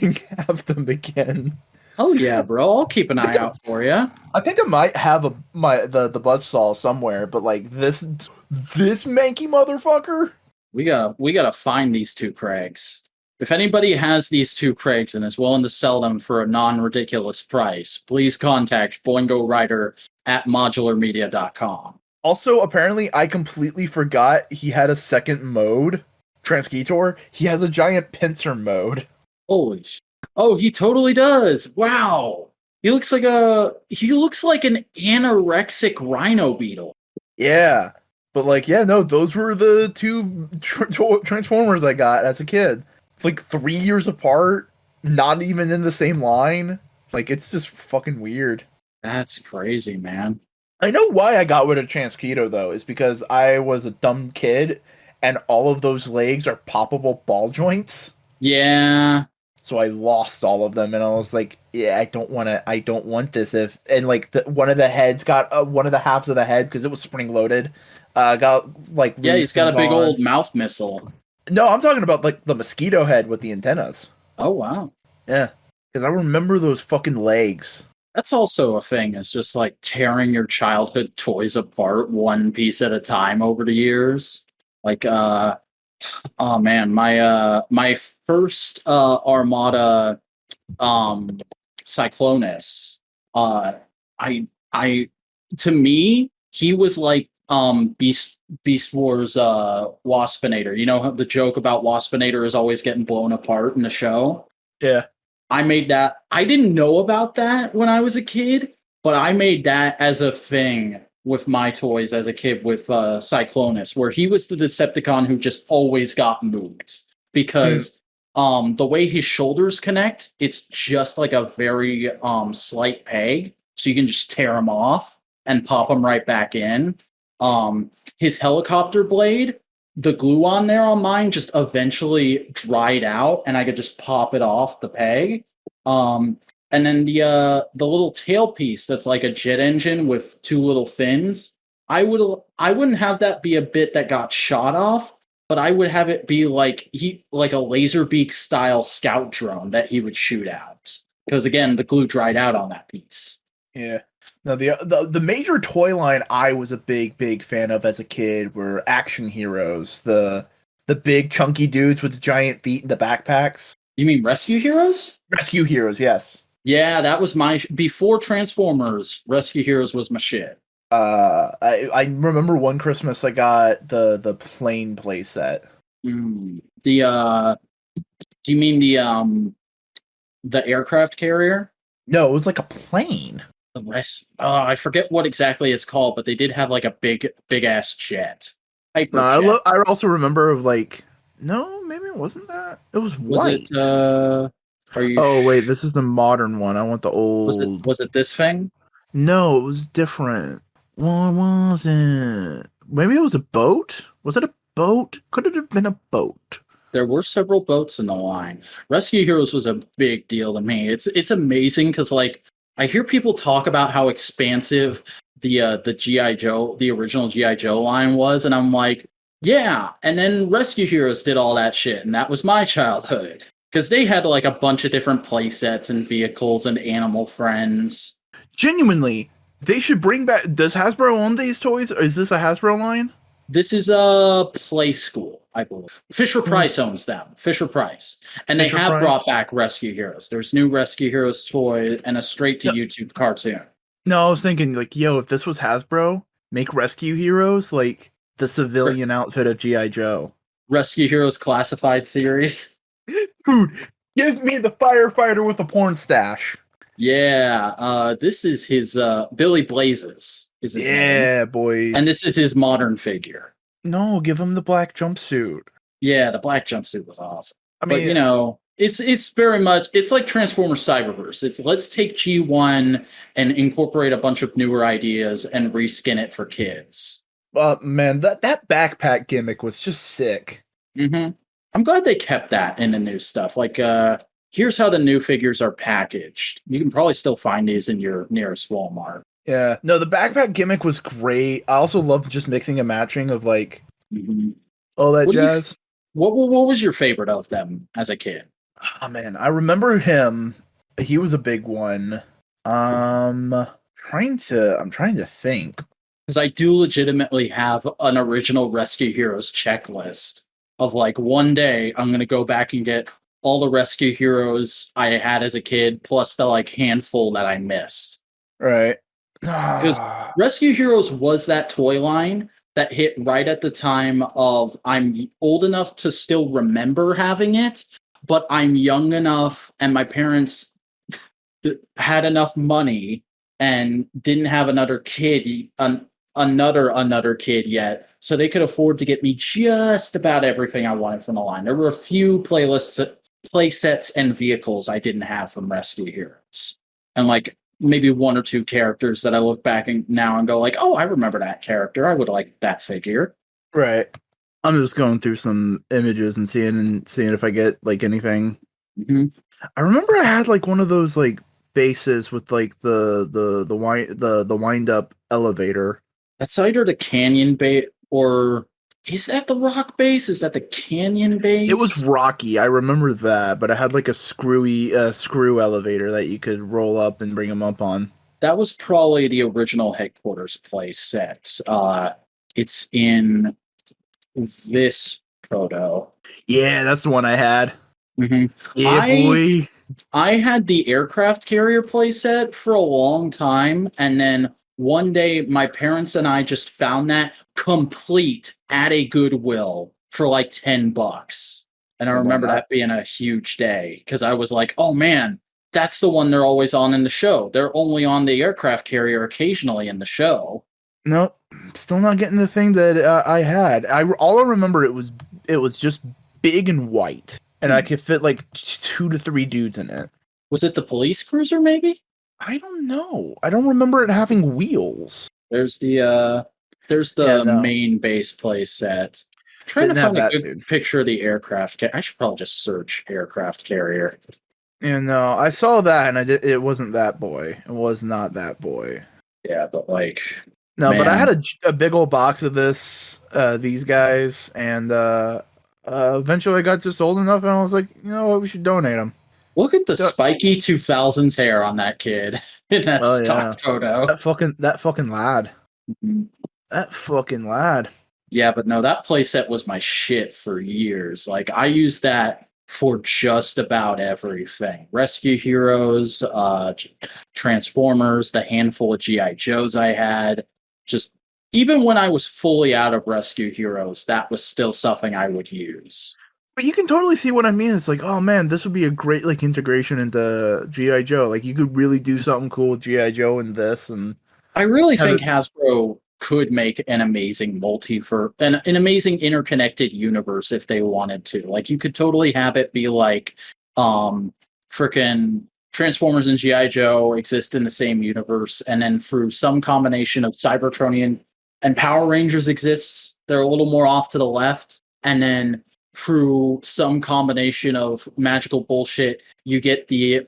and have them again. Oh yeah, bro. I'll keep an eye out for you. I think I might have the Buzzsaw somewhere, but like this manky motherfucker. We gotta find these two Craigs. If anybody has these two Craigs and is willing to sell them for a non-ridiculous price, please contact Boingo Writer at modularmedia.com. Also, apparently, I completely forgot he had a second mode, Transquitor. He has a giant pincer mode. Holy shit. Oh, he totally does. Wow. He looks like an anorexic rhino beetle. Yeah. But like, yeah, no, those were the two Transformers I got as a kid. It's like 3 years apart, not even in the same line. Like, it's just fucking weird. That's crazy, man. I know why I got rid of Transquito, though, is because I was a dumb kid, and all of those legs are poppable ball joints. Yeah. So I lost all of them, and I was like, yeah, I don't want this. And like, one of the heads got, one of the halves of the head, because it was spring-loaded, got, like... Yeah, he's got a big old mouth missile. No, I'm talking about, like, the mosquito head with the antennas. Oh, wow. Yeah, because I remember those fucking legs. That's also a thing, is just like tearing your childhood toys apart one piece at a time over the years. Like, oh man, my first Armada Cyclonus, to me, he was like Beast Wars Waspinator. You know the joke about Waspinator is always getting blown apart in the show? Yeah. I made that. I didn't know about that when I was a kid, but I made that as a thing with my toys as a kid with Cyclonus, where he was the Decepticon who just always got moved because the way his shoulders connect, it's just like a very slight peg, so you can just tear him off and pop him right back in. His helicopter blade, the glue on there on mine just eventually dried out, and I could just pop it off the peg. And then the little tailpiece that's like a jet engine with two little fins. I wouldn't have that be a bit that got shot off, but I would have it be like a laser beak style scout drone that he would shoot out. Because again, the glue dried out on that piece. Yeah. Now the major toy line I was a big fan of as a kid were action heroes. The big chunky dudes with the giant feet and the backpacks. You mean Rescue Heroes? Rescue Heroes, yes. Yeah, that was before Transformers. Rescue Heroes was my shit. I remember one Christmas I got the plane playset. Do you mean the aircraft carrier? No, it was like a plane. The rest, I forget what exactly it's called, but they did have like a big ass jet. No, I also remember of like, no, maybe it wasn't that. It was white. Wait, this is the modern one. I want the old. Was it this thing? No, it was different. What was it? Maybe it was a boat? Was it a boat? Could it have been a boat? There were several boats in the line. Rescue Heroes was a big deal to me. It's amazing because like I hear people talk about how expansive the G.I. Joe, the original G.I. Joe line was, and I'm like, yeah. And then Rescue Heroes did all that shit, and that was my childhood. Because they had like a bunch of different play sets and vehicles and animal friends. Genuinely, they should bring back. Does Hasbro own these toys? Or is this a Hasbro line? This is a Play School, I believe. Fisher Price owns them. Fisher Price. And they have brought back Rescue Heroes. There's new Rescue Heroes toy and a straight-to-YouTube cartoon. No, I was thinking, like, yo, if this was Hasbro, make Rescue Heroes like the civilian outfit of G.I. Joe. Rescue Heroes Classified series. Dude, give me the firefighter with the porn stash. Yeah, this is his Billy Blazes. Is his name. Boy. And this is his modern figure. No, give him the black jumpsuit. Yeah, the black jumpsuit was awesome. I mean, but you know, it's very much it's like Transformers Cyberverse. It's let's take G1 and incorporate a bunch of newer ideas and reskin it for kids. Man, that backpack gimmick was just sick. Mm-hmm. I'm glad they kept that in the new stuff. Like, here's how the new figures are packaged. You can probably still find these in your nearest Walmart. Yeah. No, the backpack gimmick was great. I also love just mixing and matching of like all that jazz. What was your favorite of them as a kid? Oh man, I remember him. He was a big one. I'm trying to think. Because I do legitimately have an original Rescue Heroes checklist of like one day I'm gonna go back and get all the Rescue Heroes I had as a kid, plus the like handful that I missed. Right. Because Rescue Heroes was that toy line that hit right at the time of I'm old enough to still remember having it, but I'm young enough and my parents had enough money and didn't have another kid, another kid yet, so they could afford to get me just about everything I wanted from the line. There were a few play sets and vehicles I didn't have from Rescue Heroes, and like maybe one or two characters that I look back and now and go like, oh, I remember that character. I would like that figure. Right. I'm just going through some images and seeing if I get like anything. Mm-hmm. I remember I had like one of those like bases with like the wind up elevator. That's either the Canyon base, or is that the Rock base? Is that the Canyon base? It was Rocky. I remember that, but I had like a screw elevator that you could roll up and bring them up on. That was probably the original headquarters play set. It's in this photo. Yeah, that's the one I had. Mm-hmm. Yeah, boy. I had the aircraft carrier playset for a long time, and then one day my parents and I just found that complete at a Goodwill for like $10. And I remember that being a huge day because I was like, oh man, that's the one they're always on in the show. They're only on the aircraft carrier occasionally in the show. Nope, still not getting the thing that I had. All I remember it was just big and white, and I Hmm. could fit like 2 to 3 dudes in it. Was it the police cruiser? Maybe. I don't know. I don't remember it having wheels. There's Yeah, the no, main base play set. Trying to didn't have find a that, good dude. picture of the aircraft. I should probably just search aircraft carrier. And no, I saw that, and I did. It wasn't that boy. It was not that boy. Yeah, but like, No, but I had man, a big old box of these guys, and eventually I got just old enough, and I was like, you know what, we should donate them. look at the spiky 2000s hair on that kid in that Oh stock yeah, photo. that fucking lad, Mhm. that fucking lad. Yeah, but no, that playset was my shit for years. Like I used that for just about everything. Rescue Heroes, Transformers, the handful of GI Joes I had. Just even when I was fully out of Rescue Heroes, that was still something I would use. But you can totally see what I mean. It's like, oh man, this would be a great like integration into GI Joe. Like you could really do something cool with GI Joe in this, and I really have think it. Hasbro could make an amazing an amazing interconnected universe if they wanted to. Like you could totally have it be like freaking Transformers and GI Joe exist in the same universe, and then through some combination of Cybertronian and Power Rangers exists, they're a little more off to the left, and then through some combination of magical bullshit, you get the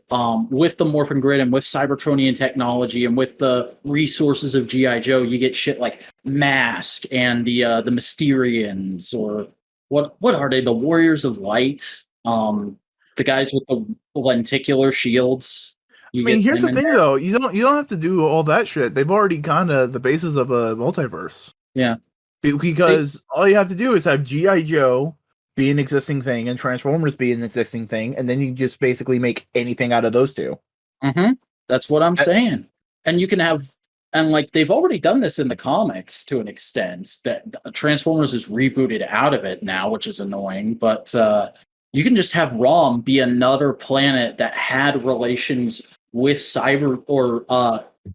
with the Morphin Grid and with Cybertronian technology and with the resources of GI Joe, you get shit like Mask and the Mysterians, or what are they? The Warriors of Light, the guys with the lenticular shields. I You mean, get here's them the in thing there. though. You don't have to do all that shit. They've already kind of the basis of a multiverse. Yeah, they. Because all you have to do is have GI Joe be an existing thing and Transformers be an existing thing, and then you just basically make anything out of those two. Mm-hmm. That's what I'm Uh, saying. And you can have, and like they've already done this in the comics to an extent. That Transformers is rebooted out of it now, which is annoying. But you can just have Rom be another planet that had relations with Cyber, or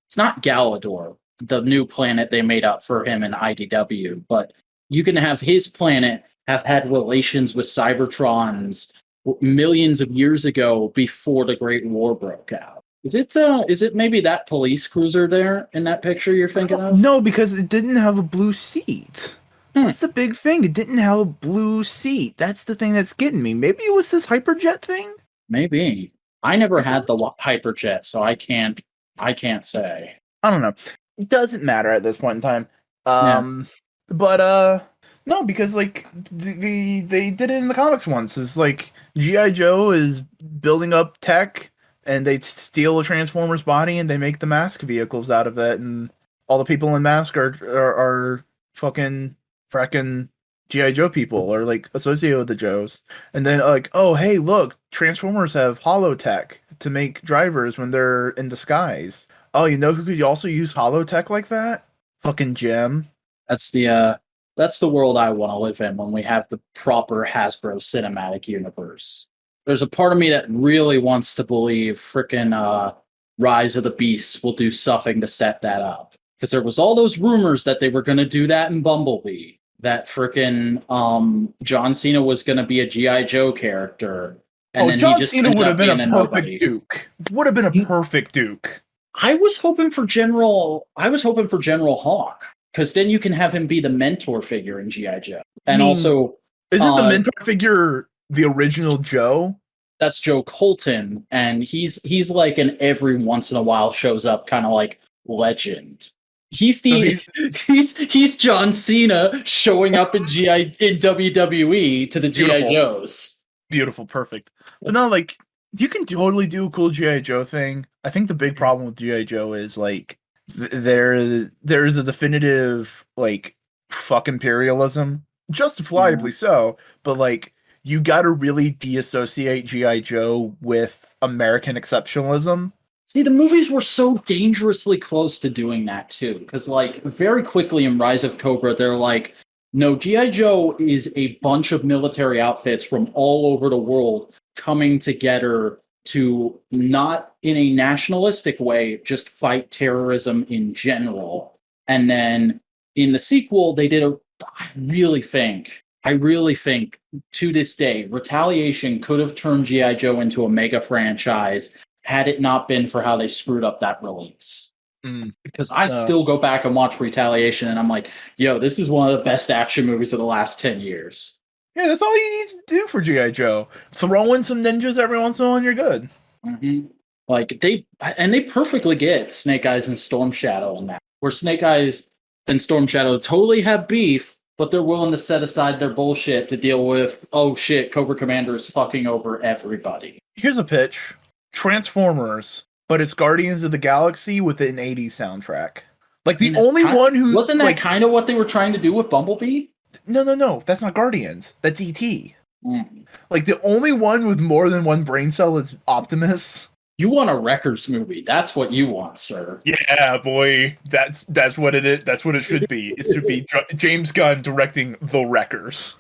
it's not Galador, the new planet they made up for him in IDW, but you can have his planet have had relations with Cybertrons millions of years ago before the Great War broke out. Is it maybe that police cruiser there in that picture you're thinking of? no, because it didn't have a blue seat. Hmm, That's the big thing. It didn't have a blue seat. That's the thing that's getting me. Maybe it was this hyperjet thing. maybe. I never I had don't. the hyperjet, so I can't say. I don't know. It doesn't matter at this point in time. Yeah. Um, but no, because like they did it in the comics once. It's like GI Joe is building up tech, and they steal a Transformer's body and they make the mask vehicles out of it, and all the people in mask are fucking fracking GI Joe people or like associated with the Joes. And then like, oh hey, look, Transformers have holotech to make drivers when they're in disguise. Oh, you know who could also use holotech like that? Fucking Jim. That's the world I want to live in when we have the proper Hasbro cinematic universe. There's a part of me that really wants to believe frickin' Rise of the Beasts will do something to set that up. Because there was all those rumors that they were going to do that in Bumblebee. That frickin' John Cena was going to be a G.I. Joe character. And Oh, then he John just Cena ended would have up been being a a perfect nobody. Duke. Would have been a perfect Duke. I was hoping for General Hawk. Because then you can have him be the mentor figure in G.I. Joe. I And mean, also isn't the mentor figure the original Joe? that's Joe Colton, and he's like an every once in a while shows up kind of like legend. He's So the he's he's John Cena showing up in GI in WWE to the GI beautiful, Joes. beautiful, perfect. But no, like you can totally do a cool GI Joe thing. I think the big problem with GI Joe is like there is a definitive like fuck imperialism, Yeah. justifiably so. But like you got to really deassociate GI Joe with American exceptionalism. See, the movies were so dangerously close to doing that too, because like very quickly in Rise of Cobra, they're like, no, GI Joe is a bunch of military outfits from all over the world coming together to not in a nationalistic way, just fight terrorism in general. And then in the sequel, they did I really think to this day, Retaliation could have turned G.I. Joe into a mega franchise had it not been for how they screwed up that release. Because I still go back and watch Retaliation and I'm like, yo, this is one of the best action movies of the last 10 years. Yeah, that's all you need to do for G.I. Joe. Throw in some ninjas every once in a while and you're good. Mm-hmm. Like they perfectly get Snake Eyes and Storm Shadow in that. Where Snake Eyes and Storm Shadow totally have beef, but they're willing to set aside their bullshit to deal with, oh shit, Cobra Commander is fucking over everybody. Here's a pitch. Transformers, but it's Guardians of the Galaxy with an 80s soundtrack. Like the only one who... Wasn't that kind of what they were trying to do with Bumblebee? No. That's not Guardians. That's E.T. Like the only one with more than one brain cell is Optimus. You want a Wreckers movie. That's what you want, sir. Yeah, boy. That's what it is. That's what it should be. It should be James Gunn directing The Wreckers.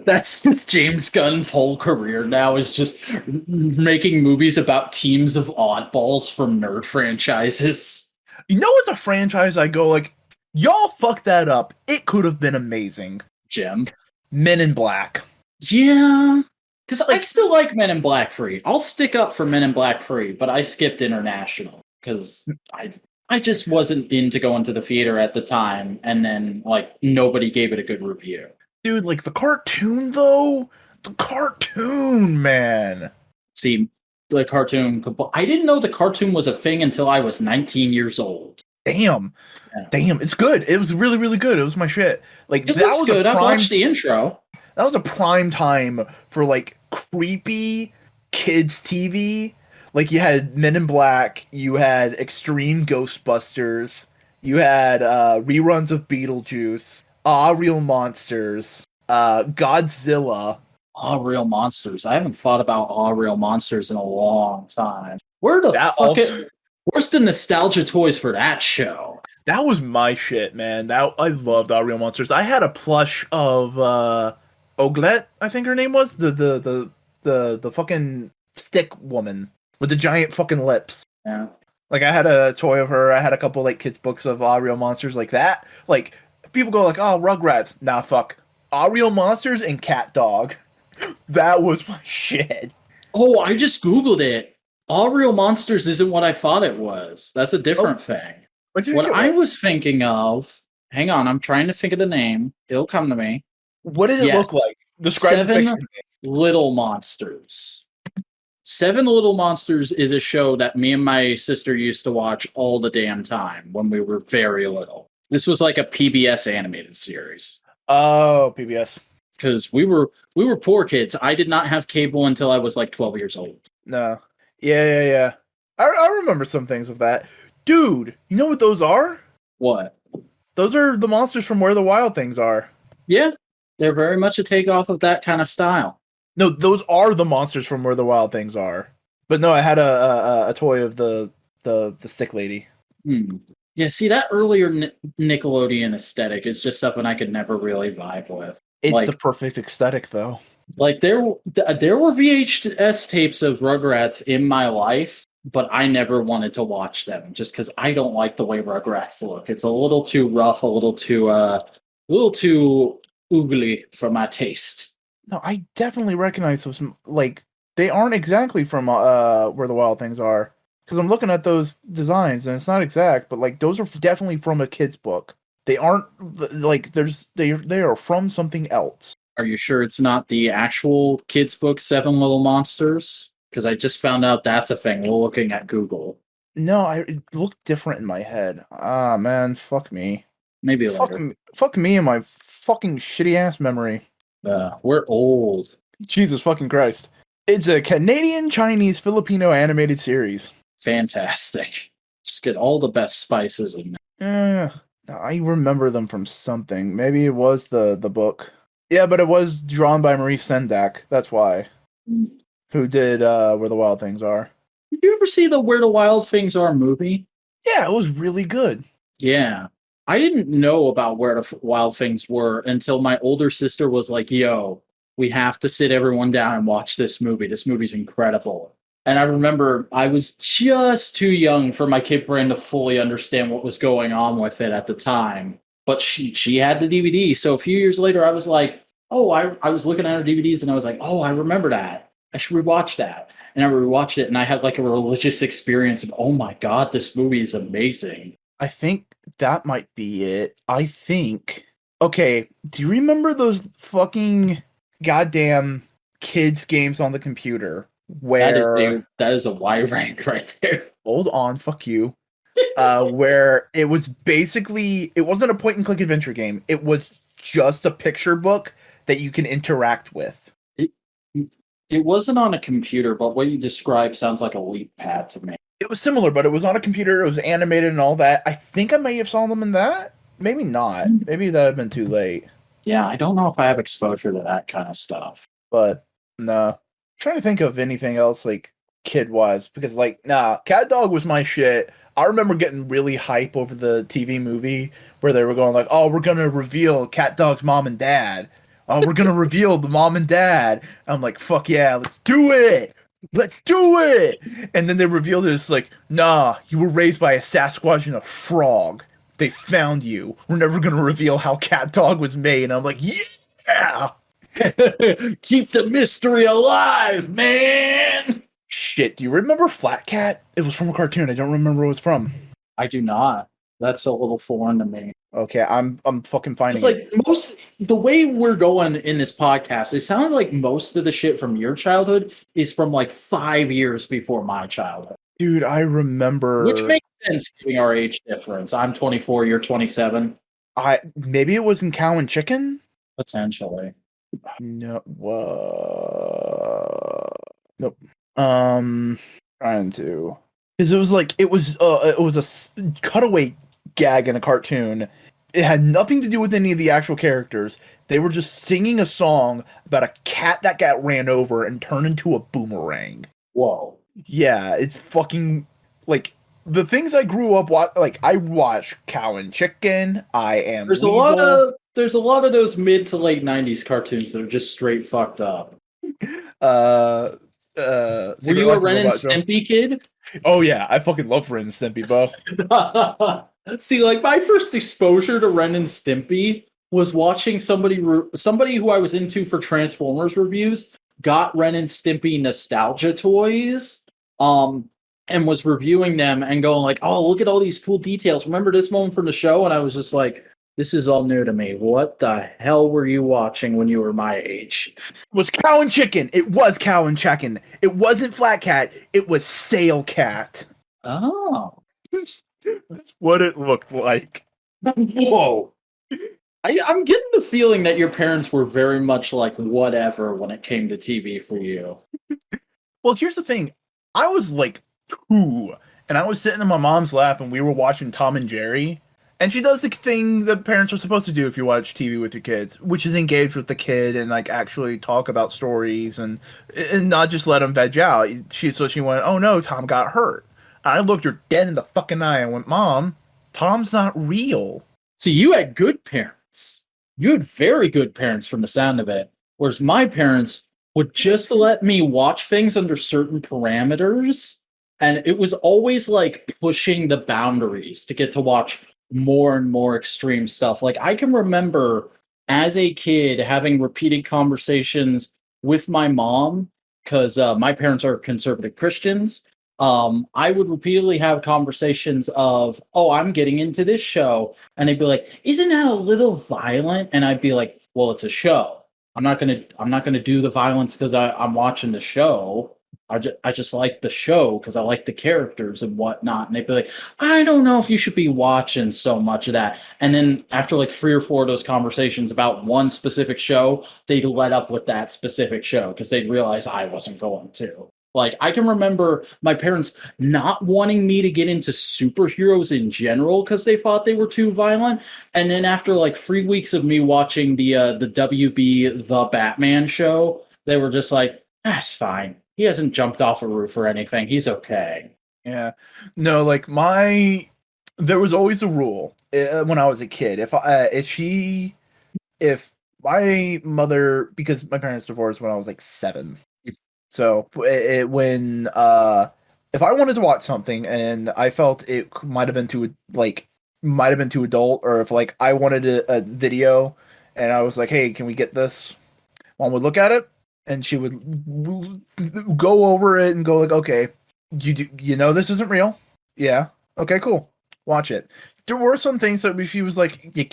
That's just James Gunn's whole career now, is just making movies about teams of oddballs from nerd franchises. You know what's a franchise I go like, y'all fucked that up. It could have been amazing. Jim? Men in Black. Yeah. Because I still like Men in Black Free. I'll stick up for Men in Black Free, but I skipped International because I just wasn't into going to the theater at the time, and then like nobody gave it a good review. Dude, like the cartoon though? The cartoon, man. See, the cartoon, I didn't know the cartoon was a thing until I was 19 years old. Damn. Yeah. Damn, it's good. It was really, really good. It was my shit. Like that was good. I watched the intro. That was a prime time for like creepy kids TV. Like you had Men in Black, you had Extreme Ghostbusters, you had reruns of Beetlejuice, Real Monsters, Godzilla. Real Monsters. I haven't thought about Real Monsters in a long time. Where's the nostalgia toys for that show? That was my shit, man. I loved Real Monsters. I had a plush of Oglette, I think her name was, the fucking stick woman with the giant fucking lips. Yeah. Like I had a toy of her. I had a couple like kids books of Real Monsters like that. Like people go like, oh, Rugrats. Nah, fuck. Real Monsters and Cat Dog. That was my shit. Oh, I just Googled it. Real Monsters isn't what I thought it was. That's a different thing. What I was thinking of, hang on, I'm trying to think of the name. It'll come to me. What did it look like? Describe Seven Little Monsters. Seven Little Monsters is a show that me and my sister used to watch all the damn time when we were very little. This was like a PBS animated series. Oh, PBS. Because we were poor kids. I did not have cable until I was like 12 years old. No. Yeah. I remember some things of that. Dude, you know what those are? What? Those are the monsters from Where the Wild Things Are. Yeah, they're very much a takeoff of that kind of style. No, those are the monsters from Where the Wild Things Are. But no, I had a toy of the stick lady. Yeah, see, that earlier Nickelodeon aesthetic is just something I could never really vibe with. It's like, the perfect aesthetic, though. Like, there were VHS tapes of Rugrats in my life, but I never wanted to watch them just because I don't like the way Rugrats look. It's a little too rough, a little too oogly for my taste. No, I definitely recognize those. Like, they aren't exactly from Where the Wild Things Are. Because I'm looking at those designs, and it's not exact, but like those are definitely from a kid's book. They aren't like they are from something else. Are you sure it's not the actual kids' book, Seven Little Monsters? Because I just found out that's a thing while looking at Google. No, it looked different in my head. Man, fuck me. Maybe later. Fuck me and my fucking shitty ass memory. We're old. Jesus fucking Christ. It's a Canadian, Chinese, Filipino animated series. Fantastic. Just get all the best spices in there. I remember them from something. Maybe it was the book. Yeah, but it was drawn by Maurice Sendak. That's why. Who did Where the Wild Things Are. Did you ever see the Where the Wild Things Are movie? Yeah, it was really good. Yeah. I didn't know about Where the Wild Things Were until my older sister was like, yo, we have to sit everyone down and watch this movie. This movie's incredible. And I remember I was just too young for my kid brain to fully understand what was going on with it at the time. But she had the DVD. So a few years later, I was like, oh, I was looking at her DVDs and I was like, oh, I remember that. I should rewatch that. And I rewatched it and I had like a religious experience of, oh my God, this movie is amazing. I think that might be it. I think. Okay, do you remember those fucking goddamn kids games on the computer where That is a Y rank right there. hold on, fuck you. Where it was basically it wasn't a point and click adventure game. It was just a picture book that you can interact with. It, it wasn't on a computer, but what you described sounds like a leap pad to me. It was similar, but it was on a computer, it was animated and all that. I think I may have saw them in that. Maybe not. Maybe that would have been too late. Yeah, I don't know if I have exposure to that kind of stuff. But no. I'm trying to think of anything else like kid wise, because like Cat Dog was my shit. I remember getting really hype over the TV movie where they were going like, oh, we're gonna reveal Cat Dog's mom and dad. Oh, we're gonna reveal the mom and dad. I'm like, fuck yeah, let's do it. Let's do it. And then they revealed it's like, nah, you were raised by a Sasquatch and a frog. They found you. We're never gonna reveal how Cat Dog was made. And I'm like, yeah. Keep the mystery alive, man. Shit, do you remember Flat Cat? It was from a cartoon. I don't remember what it's from. I do not. That's a little foreign to me. Okay, I'm fucking finding it's like the way we're going in this podcast, it sounds like most of the shit from your childhood is from like 5 years before my childhood. Dude, I remember. Which makes sense given our age difference. I'm 24, you're 27. Maybe it was in Cow and Chicken? Potentially. No, nope. Trying to, because it was like it was a cutaway gag in a cartoon. It had nothing to do with any of the actual characters. They were just singing a song about a cat that got ran over and turned into a boomerang. Whoa. Yeah, it's fucking like the things I grew up like I watched Cow and Chicken. I Am There's Weasel. There's a lot of those mid to late 90s cartoons that are just straight fucked up. Were you a Ren and Stimpy kid? Oh yeah, I fucking love Ren and Stimpy, bro. See, like my first exposure to Ren and Stimpy was watching somebody who I was into for Transformers reviews got Ren and Stimpy nostalgia toys, and was reviewing them and going like, "Oh, look at all these cool details. Remember this moment from the show?" And I was just like, this is all new to me. What the hell were you watching when you were my age? It was Cow and Chicken. It was Cow and Chicken. It wasn't Flat Cat. It was Sail Cat. Oh. That's what it looked like. Whoa. I'm getting the feeling that your parents were very much like whatever when it came to TV for you. Well, here's the thing. I was like 2, and I was sitting in my mom's lap, and we were watching Tom and Jerry. And she does the thing that parents are supposed to do if you watch TV with your kids, which is engage with the kid and like actually talk about stories and not just let them veg out. She went, oh no, Tom got hurt. I looked her dead in the fucking eye and went, Mom, Tom's not real. See, you had good parents. You had very good parents from the sound of it. Whereas my parents would just let me watch things under certain parameters. And it was always like pushing the boundaries to get to watch more and more extreme stuff. Like I can remember as a kid having repeated conversations with my mom because my parents are conservative Christians. I would repeatedly have conversations of, oh, I'm getting into this show. And they'd be like, isn't that a little violent? And I'd be like, well, it's a show. I'm not gonna do the violence because I'm watching the show. I just like the show because I like the characters and whatnot. And they'd be like, I don't know if you should be watching so much of that. And then after like 3 or 4 of those conversations about one specific show, they'd let up with that specific show because they'd realize I wasn't going to. Like, I can remember my parents not wanting me to get into superheroes in general because they thought they were too violent. And then after like 3 weeks of me watching the WB The Batman show, they were just like, that's fine. He hasn't jumped off a roof or anything. He's okay. Yeah. No, like there was always a rule when I was a kid. If my mother, because my parents divorced when I was like 7. So when if I wanted to watch something and I felt it might have been too adult, or if like I wanted a video and I was like, hey, can we get this? Mom would look at it and she would go over it and go like, okay, you know this isn't real? Yeah. Okay, cool. Watch it. There were some things that she was like, you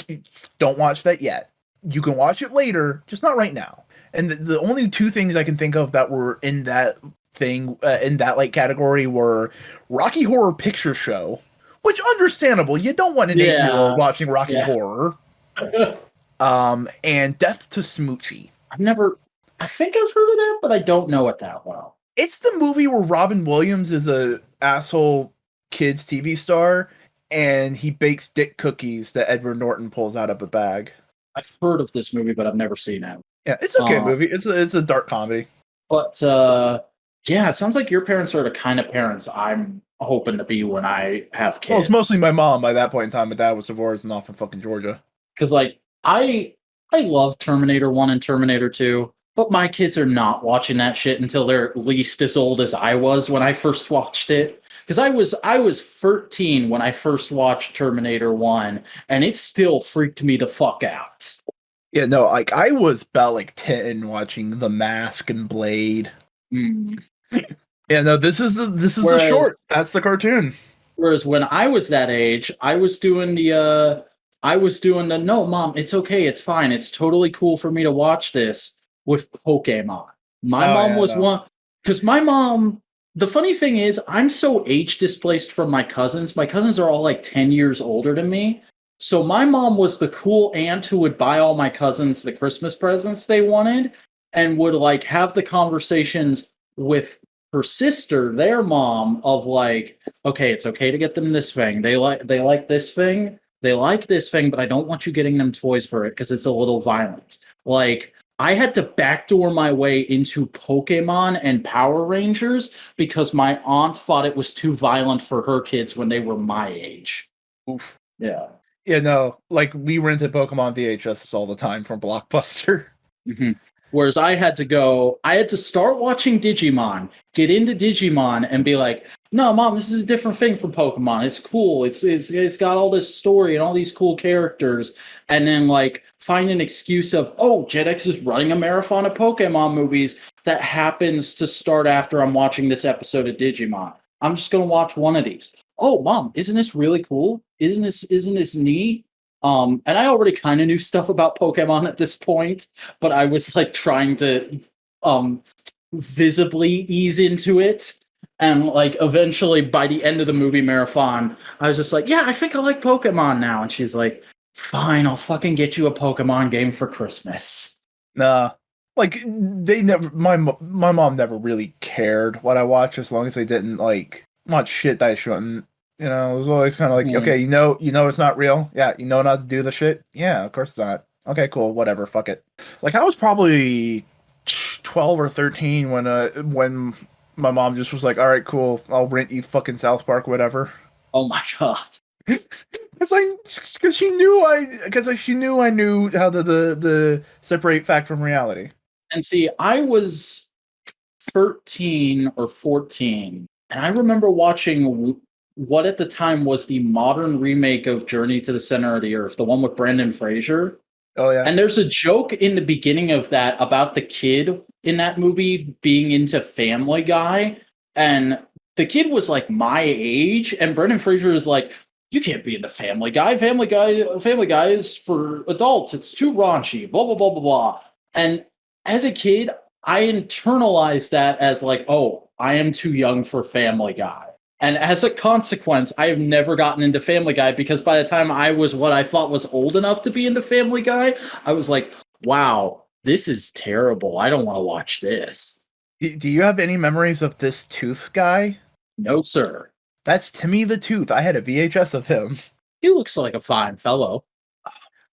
don't watch that yet. You can watch it later, just not right now. And the only two things I can think of that were in that thing, in that like category, were Rocky Horror Picture Show, which understandable. You don't want an 8-year-old watching Rocky Yeah. Horror. And Death to Smoochie. I think I've heard of that, but I don't know it that well. It's the movie where Robin Williams is a asshole kids TV star, and he bakes dick cookies that Edward Norton pulls out of a bag. I've heard of this movie, but I've never seen it. Yeah, it's a okay movie. It's a dark comedy. But yeah, it sounds like your parents are the kind of parents I'm hoping to be when I have kids. Well, it's mostly my mom by that point in time. My dad was divorced and off in fucking Georgia. Because like I love Terminator 1 and Terminator 2, but my kids are not watching that shit until they're at least as old as I was when I first watched it. Because I was 13 when I first watched Terminator 1, and it still freaked me the fuck out. Yeah, no, like I was about like 10 watching The Mask and Blade. Mm. Yeah, no, this is the short. That's the cartoon. Whereas when I was that age, I was doing the no, mom, it's okay, it's fine, it's totally cool for me to watch this with Pokemon. My mom was one, because my mom, the funny thing is, I'm so age displaced from my cousins. My cousins are all like 10 years older than me. So my mom was the cool aunt who would buy all my cousins the Christmas presents they wanted and would like have the conversations with her sister, their mom, of like, okay, it's okay to get them this thing. They like this thing. They like this thing, but I don't want you getting them toys for it because it's a little violent. Like, I had to backdoor my way into Pokemon and Power Rangers because my aunt thought it was too violent for her kids when they were my age. Oof. Yeah. Yeah, no, like we rented Pokemon VHS all the time from Blockbuster. Mm-hmm. Whereas I had to start watching Digimon, get into Digimon, and be like, no, mom, this is a different thing from Pokemon. It's cool. It's got all this story and all these cool characters. And then like find an excuse of, oh, JetX is running a marathon of Pokemon movies that happens to start after I'm watching this episode of Digimon. I'm just gonna watch one of these. Oh, mom, isn't this really cool? Isn't this neat? And I already kind of knew stuff about Pokemon at this point, but I was like trying to visibly ease into it. And like eventually by the end of the movie marathon, I was just like, yeah, I think I like Pokemon now. And she's like, fine, I'll fucking get you a Pokemon game for Christmas. Nah. Like they never my mom never really cared what I watched as long as they didn't like watch shit that I shouldn't. You know, it was always kind of like, okay, you know it's not real. Yeah, you know not to do the shit. Yeah, of course not. Okay, cool, whatever, fuck it. Like I was probably 12 or 13 when my mom just was like, all right, cool, I'll rent you fucking South Park, whatever. Oh my god. Because she knew I knew how to separate fact from reality. And see, I was 13 or 14, and I remember watching what at the time was the modern remake of Journey to the Center of the Earth, the one with Brendan Fraser. Oh, yeah. And there's a joke in the beginning of that about the kid in that movie being into Family Guy. And the kid was like my age, and Brendan Fraser is like, you can't be into Family Guy. Family Guy is for adults. It's too raunchy, blah, blah, blah, blah, blah. And as a kid, I internalized that as like, oh, I am too young for Family Guy. And as a consequence, I have never gotten into Family Guy because by the time I was what I thought was old enough to be into Family Guy, I was like, wow, this is terrible. I don't want to watch this. Do you have any memories of this tooth guy? No, sir. That's Timmy the Tooth. I had a VHS of him. He looks like a fine fellow.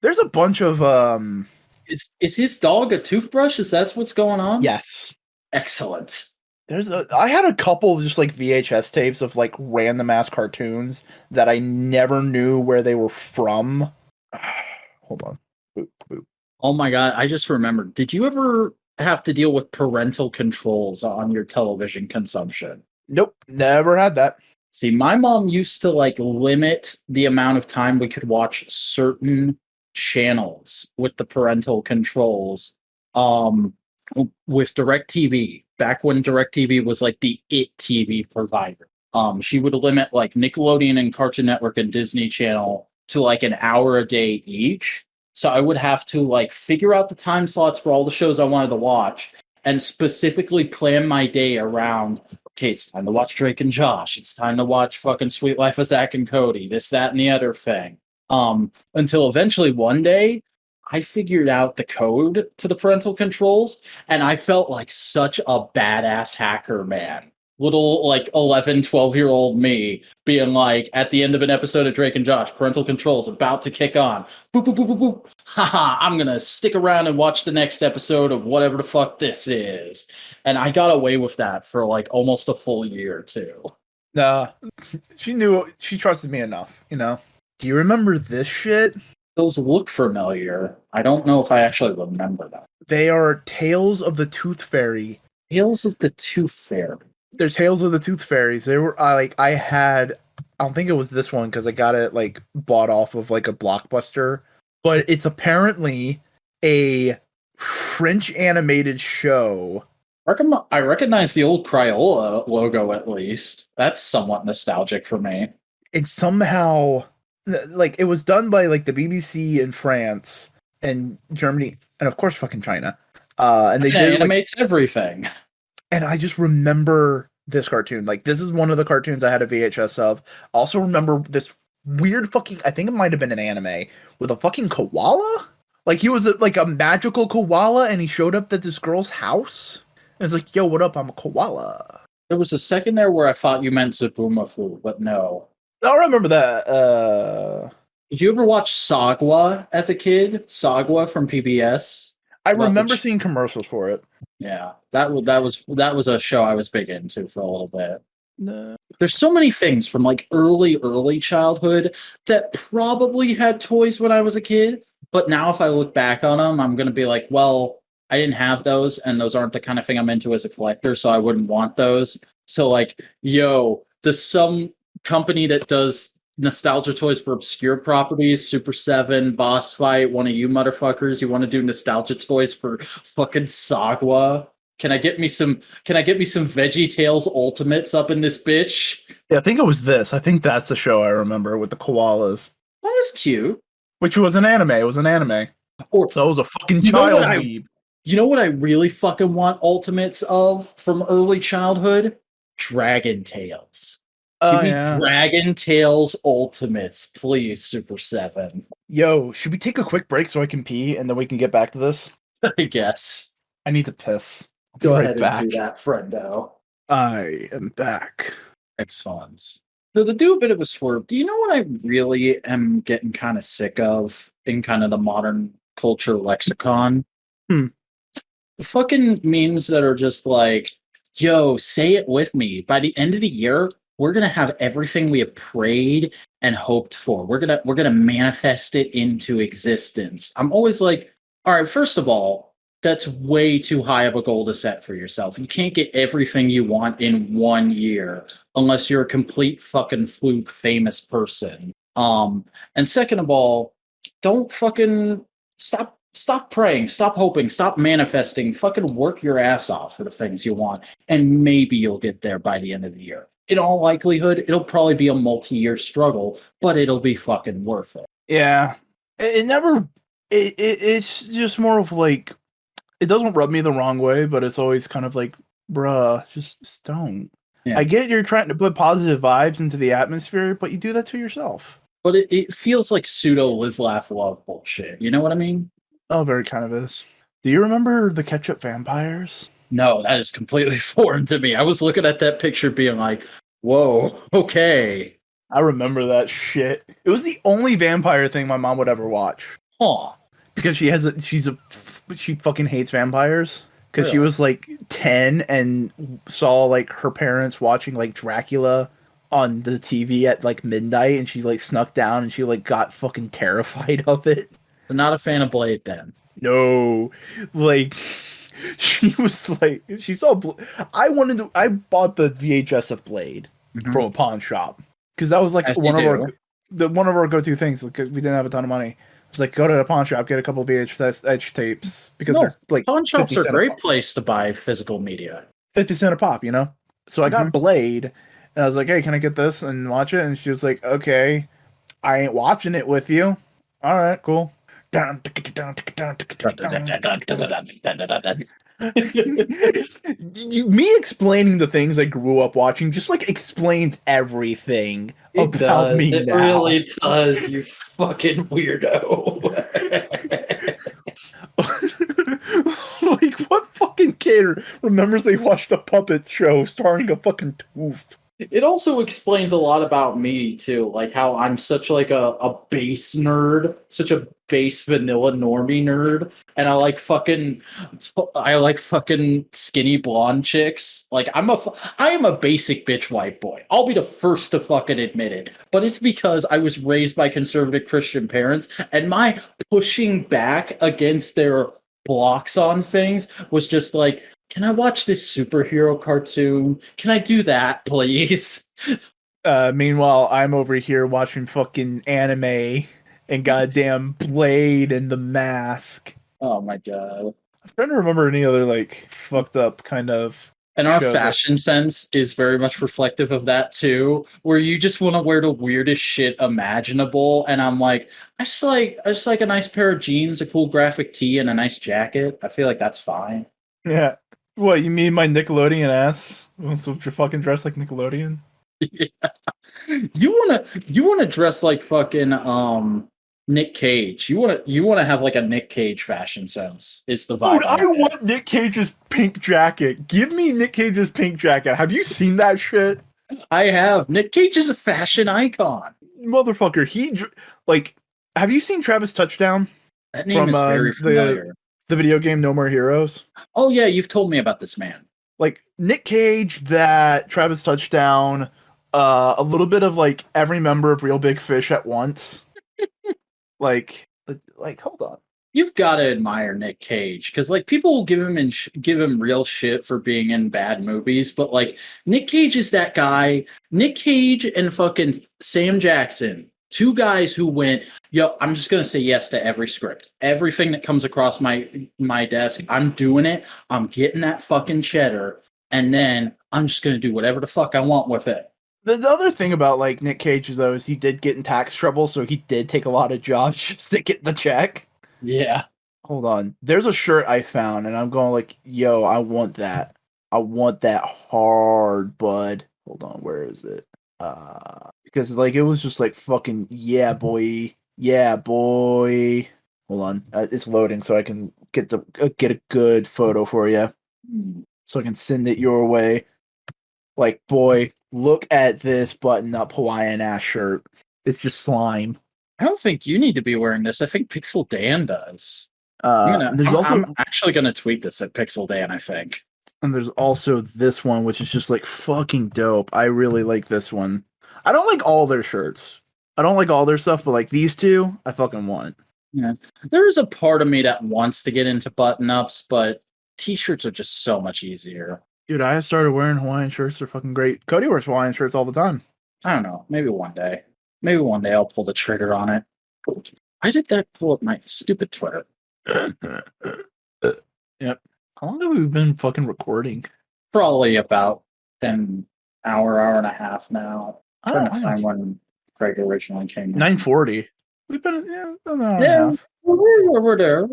There's a bunch of Is his dog a toothbrush? Is that what's going on? Yes. Excellent. I had a couple of just like VHS tapes of like random ass cartoons that I never knew where they were from. Hold on. Boop, boop. Oh my god, I just remembered. Did you ever have to deal with parental controls on your television consumption? Nope, never had that. See, my mom used to like limit the amount of time we could watch certain channels with the parental controls. Um, with DirecTV, back when DirecTV was like the it TV provider. She would limit like Nickelodeon and Cartoon Network and Disney Channel to like an hour a day each. So I would have to like figure out the time slots for all the shows I wanted to watch and specifically plan my day around, okay, it's time to watch Drake and Josh. It's time to watch fucking Sweet Life of Zach and Cody, this, that, and the other thing. Until eventually one day I figured out the code to the parental controls and I felt like such a badass hacker, man. Little like 11, 12-year-old me being like at the end of an episode of Drake and Josh, parental controls about to kick on. Boop, boop, boop, boop, boop. Haha, I'm going to stick around and watch the next episode of whatever the fuck this is. And I got away with that for like almost a full year too. Nah, she trusted me enough, you know? Do you remember this shit? Those look familiar. I don't know if I actually remember them. They are Tales of the Tooth Fairy. Tales of the Tooth Fairy. They're Tales of the Tooth Fairies. They were I had, I don't think it was this one because I got it like bought off of like a Blockbuster, but it's apparently a French animated show. I recognize the old Crayola logo at least. That's somewhat nostalgic for me. It's somehow like it was done by like the BBC in France and Germany and of course fucking China. And they did animates everything. And I just remember this cartoon. Like, this is one of the cartoons I had a VHS of. I also remember this weird fucking, I think it might have been an anime, with a fucking koala? Like, he was like a magical koala, and he showed up at this girl's house. And it's like, yo, what up? I'm a koala. There was a second there where I thought you meant Zabumafu, but no. I remember that. Did you ever watch Sagwa as a kid? Sagwa from PBS? I remember seeing commercials for it. Yeah, that was a show I was big into for a little bit. No. There's so many things from like early childhood that probably had toys when I was a kid, but now if I look back on them, I'm gonna be like, well, I didn't have those, and those aren't the kind of thing I'm into as a collector, so I wouldn't want those. So like, yo, there's some company that does nostalgia toys for obscure properties, Super 7, Boss Fight, one of you motherfuckers, you want to do nostalgia toys for fucking Sagwa? Can I get me some Veggie Tales Ultimates up in this bitch? Yeah, I think it was this. I think that's the show I remember with the koalas. That was cute. Which was an anime. It was an anime. Or, so it was a fucking child. You know what I really fucking want ultimates of from early childhood? Dragon Tales. Give me Dragon Tales Ultimates, please, Super 7. Yo, should we take a quick break so I can pee and then we can get back to this? I guess. I need to piss. Go ahead and do that, friendo. I am back. Excellent. So to do a bit of a swerve, do you know what I really am getting kind of sick of in kind of the modern culture lexicon? The fucking memes that are just like, yo, say it with me. By the end of the year, we're gonna have everything we have prayed and hoped for. We're gonna manifest it into existence. I'm always like, all right, first of all, that's way too high of a goal to set for yourself. You can't get everything you want in 1 year unless you're a complete fucking fluke famous person. And second of all, don't fucking stop praying, stop hoping, stop manifesting, fucking work your ass off for the things you want, and maybe you'll get there by the end of the year. In all likelihood, it'll probably be a multi-year struggle, but it'll be fucking worth it. Yeah. It's just more of like, it doesn't rub me the wrong way, but it's always kind of like, bruh, just don't. Yeah. I get you're trying to put positive vibes into the atmosphere, but you do that to yourself. But it feels like pseudo live, laugh, love bullshit. You know what I mean? Oh, very kind of is. Do you remember the ketchup vampires? No, that is completely foreign to me. I was looking at that picture being like, whoa, okay. I remember that shit. It was the only vampire thing my mom would ever watch. Huh. Because she fucking hates vampires. Because she was like 10 and saw like her parents watching like Dracula on the TV at like midnight, and she like snuck down and she like got fucking terrified of it. So not a fan of Blade then. No. Like, she was like, she saw. I bought the VHS of Blade from a pawn shop because that was like As you one of our go to things because we didn't have a ton of money. It's like go to the pawn shop, get a couple of VHS edge tapes because No, they're like pawn shops 50 are a cent a great pop. place to buy physical media. 50 cent a pop, you know. So I got Mhm. Blade, and I was like, hey, can I get this and watch it? And she was like, okay, I ain't watching it with you. All right, cool. Me explaining the things I grew up watching just like explains everything It about does. me It now. really does, you fucking weirdo. Like, what fucking kid remembers they watched a puppet show starring a fucking tooth? It also explains a lot about me too, like how I'm such like a base nerd, such a base vanilla normie nerd, and I like fucking skinny blonde chicks. Like I am a basic bitch white boy. I'll be the first to fucking admit it. But it's because I was raised by conservative Christian parents, and my pushing back against their blocks on things was just like, can I watch this superhero cartoon? Can I do that, please? Meanwhile, I'm over here watching fucking anime and goddamn Blade and The Mask. Oh my god. I'm trying to remember any other like fucked up kind of And our shows. fashion sense is very much reflective of that too, where you just want to wear the weirdest shit imaginable. And I'm like, I just like a nice pair of jeans, a cool graphic tee, and a nice jacket. I feel like that's fine. Yeah. What, you mean my Nickelodeon ass? So you're fucking dressed like Nickelodeon? You wanna dress like fucking Nick Cage. You wanna have like a Nick Cage fashion sense. It's the Dude, vibe I I get. want Nick Cage's pink jacket. Give me Nick Cage's pink jacket. Have you seen that shit? I have. Nick Cage is a fashion icon. Motherfucker, like, have you seen Travis Touchdown That name from is very the familiar. the video game No More Heroes? Oh yeah, you've told me about this man. Like Nick Cage, that Travis Touchdown, a little bit of like every member of Real Big Fish at once. Like, hold on. You've got to admire Nick Cage because like people will give him real shit for being in bad movies, but like Nick Cage is that guy. Nick Cage and fucking Sam Jackson, two guys who went, yo, I'm just gonna say yes to every script, everything that comes across my desk. I'm doing it. I'm getting that fucking cheddar, and then I'm just gonna do whatever the fuck I want with it. The other thing about like Nick Cage though is he did get in tax trouble, so he did take a lot of jobs just to get the check. Yeah. Hold on. There's a shirt I found and I'm going like, yo, I want that. I want that hard, bud. Hold on, where is it? Because like it was just like fucking yeah, boy. Yeah, boy. Hold on. It's loading so I can get a good photo for you so I can send it your way. Like, boy, look at this button up Hawaiian ass shirt. It's just slime. I don't think you need to be wearing this. I think Pixel Dan does. There's also I'm actually gonna tweet this at Pixel Dan, I think. and there's also this one, which is just like fucking dope. I really like this one. I don't like all their shirts. I don't like all their stuff, but like these two, I fucking want. Yeah. There is a part of me that wants to get into button ups, but t-shirts are just so much easier. Dude, I started wearing Hawaiian shirts. They're fucking great. Cody wears Hawaiian shirts all the time. I don't know. Maybe one day. Maybe one day I'll pull the trigger on it. Why did that pull up my stupid Twitter? Yep. How long have we been fucking recording? Probably about an hour and a half now. I Trying don't to know. find when Craig originally came in. 9:40. We've been an hour and a Yeah, half. we're there.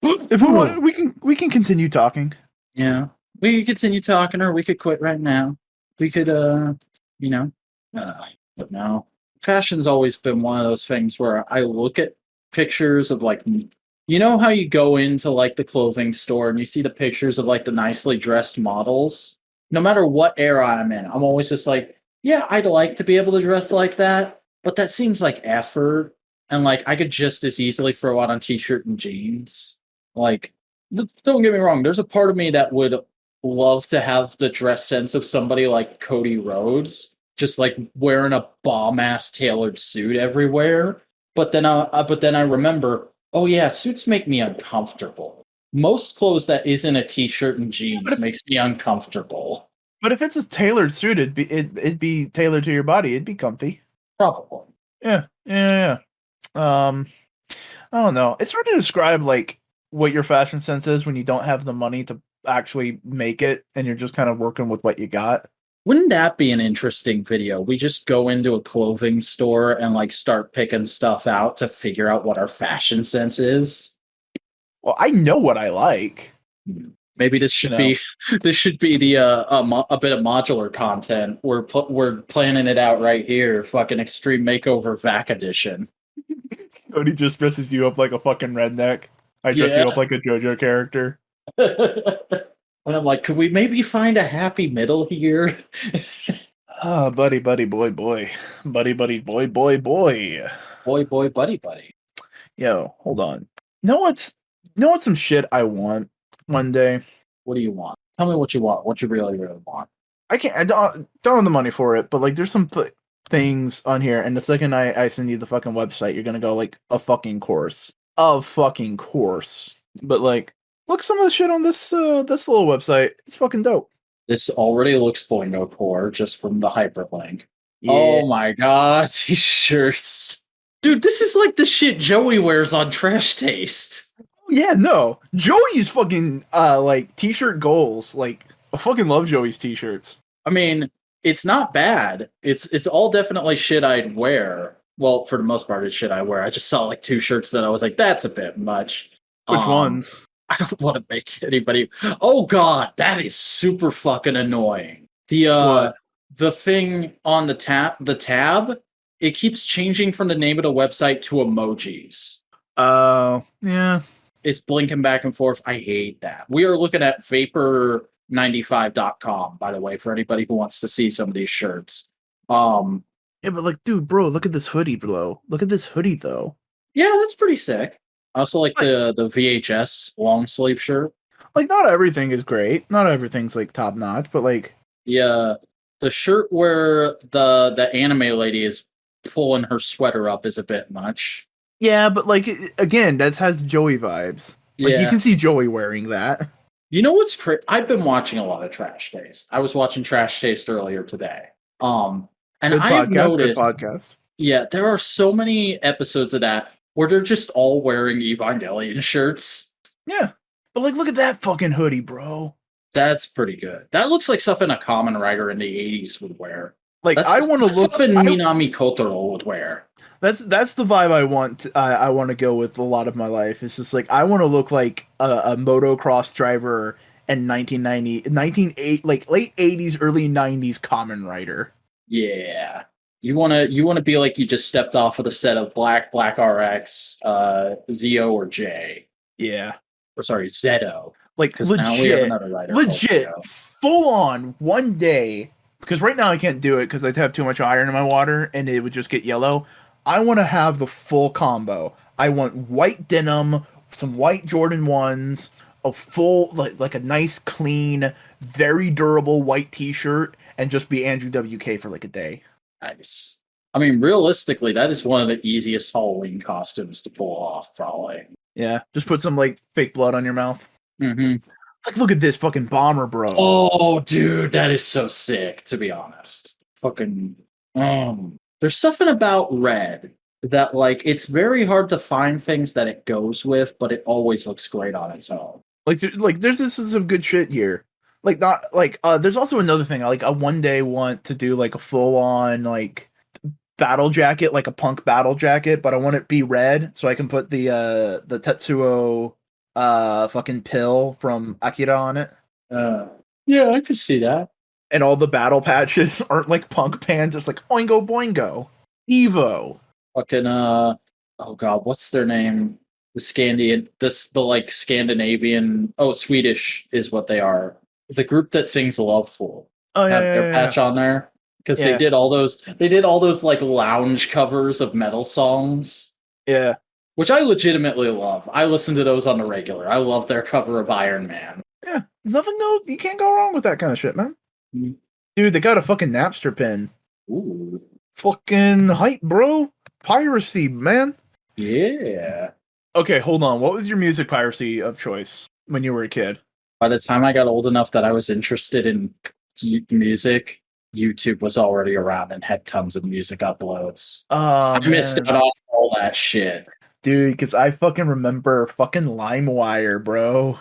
If we want, we can continue talking. Yeah. We could continue talking or we could quit right now. We could you know, but no. Fashion's always been one of those things where I look at pictures of like, you know how you go into like the clothing store and you see the pictures of like the nicely dressed models? No matter what era I'm in, I'm always just like, yeah, I'd like to be able to dress like that, but that seems like effort. And like I could just as easily throw out on t-shirt and jeans. Like, don't get me wrong, there's a part of me that would love to have the dress sense of somebody like Cody Rhodes, just like wearing a bomb ass tailored suit everywhere. But then I remember, oh yeah, suits make me uncomfortable. Most clothes that isn't a t-shirt and jeans But makes me uncomfortable. But if it's a tailored suit, it'd be tailored to your body. It'd be comfy. Probably. Yeah. Um, I don't know. It's hard to describe like what your fashion sense is when you don't have the money to actually make it, and you're just kind of working with what you got. Wouldn't that be an interesting video? We just go into a clothing store and like start picking stuff out to figure out what our fashion sense is. Well, I know what I like. Maybe this should be this should be the a bit of modular content. We're planning it out right here. Fucking Extreme Makeover Vac Edition. Cody just dresses you up like a fucking redneck. I dress you up like a JoJo character. And I'm like, could we maybe find a happy middle here? Buddy, buddy, boy, boy. Buddy, buddy, boy, boy, boy. Boy, boy, buddy, buddy. Yo, hold on. Know what's some shit I want one day? What do you want? Tell me what you want. What you really, really want. I don't have the money for it, but like there's some things on here, and the second I send you the fucking website, you're gonna go like a fucking course. But like, look some of the shit on this little website. It's fucking dope. This already looks Boingo core just from the hyperlink. Yeah. Oh my god, these shirts. Dude, this is like the shit Joey wears on Trash Taste. Yeah, no. Joey's fucking like t-shirt goals. Like I fucking love Joey's t-shirts. I mean, it's not bad. It's all definitely shit I'd wear. Well, for the most part, it's shit I wear. I just saw like 2 shirts that I was like, that's a bit much. Which ones? I don't want to make anybody. Oh god, that is super fucking annoying. The thing on the tab, it keeps changing from the name of the website to emojis. Yeah. It's blinking back and forth. I hate that. We are looking at vapor95.com, by the way, for anybody who wants to see some of these shirts. Yeah, but like, dude, bro, look at this hoodie, bro. Look at this hoodie, though. Yeah, that's pretty sick. I also like the VHS long sleeve shirt. Like, not everything is great. Not everything's like top notch, but like, yeah, the shirt where the anime lady is pulling her sweater up is a bit much. Yeah, but like again, that has Joey vibes. Like you can see Joey wearing that. You know what's crazy? I've been watching a lot of Trash Taste. I was watching Trash Taste earlier today. And I've noticed, podcast. Yeah, there are so many episodes of that where they're just all wearing Evangelion shirts. Yeah, but like, look at that fucking hoodie, bro. That's pretty good. That looks like something a common writer in the '80s would wear. Like, I want to look something Minami Kotaro would wear. That's the vibe I want. I want to go with a lot of my life. It's just like I want to look like a motocross driver in 1980, like late 80s, early 90s common writer. Yeah, you wanna be like you just stepped off of the set of Black RX, Zio or J. Yeah, or sorry, Zeto. Like because now we have another writer. Legit, full on one day. Because right now I can't do it because I'd have too much iron in my water and it would just get yellow. I want to have the full combo. I want white denim, some white Jordan 1s, a full, like a nice, clean, very durable white t-shirt, and just be Andrew WK for like a day. Nice. I mean, realistically, that is one of the easiest Halloween costumes to pull off, probably. Yeah, just put some like fake blood on your mouth. Mm-hmm. Like, look at this fucking bomber, bro. Oh, dude, that is so sick, to be honest. Fucking, there's something about red that, like, it's very hard to find things that it goes with, but it always looks great on its own. Like there's some good shit here. Like, not, like, there's also another thing. I one day want to do, like, a full-on, like, battle jacket, like a punk battle jacket, but I want it to be red, so I can put the Tetsuo fucking pill from Akira on it. Yeah, I could see that. And all the battle patches aren't like punk pants, it's like Oingo Boingo, Evo. Fucking oh god, what's their name? The Scandinavian, Swedish is what they are. The group that sings Loveful. Oh yeah, have their patch on there. Because they did all those like lounge covers of metal songs. Yeah. Which I legitimately love. I listen to those on the regular. I love their cover of Iron Man. Yeah. You can't go wrong with that kind of shit, man. Mm-hmm. Dude, they got a fucking Napster pin. Ooh. Fucking hype, bro. Piracy, man. Yeah. Okay, hold on. What was your music piracy of choice? when you were a kid? By the time I got old enough that I was interested in music, YouTube was already around and had tons of music uploads. Oh I missed man, out on all that shit. dude, because I fucking remember fucking LimeWire, bro.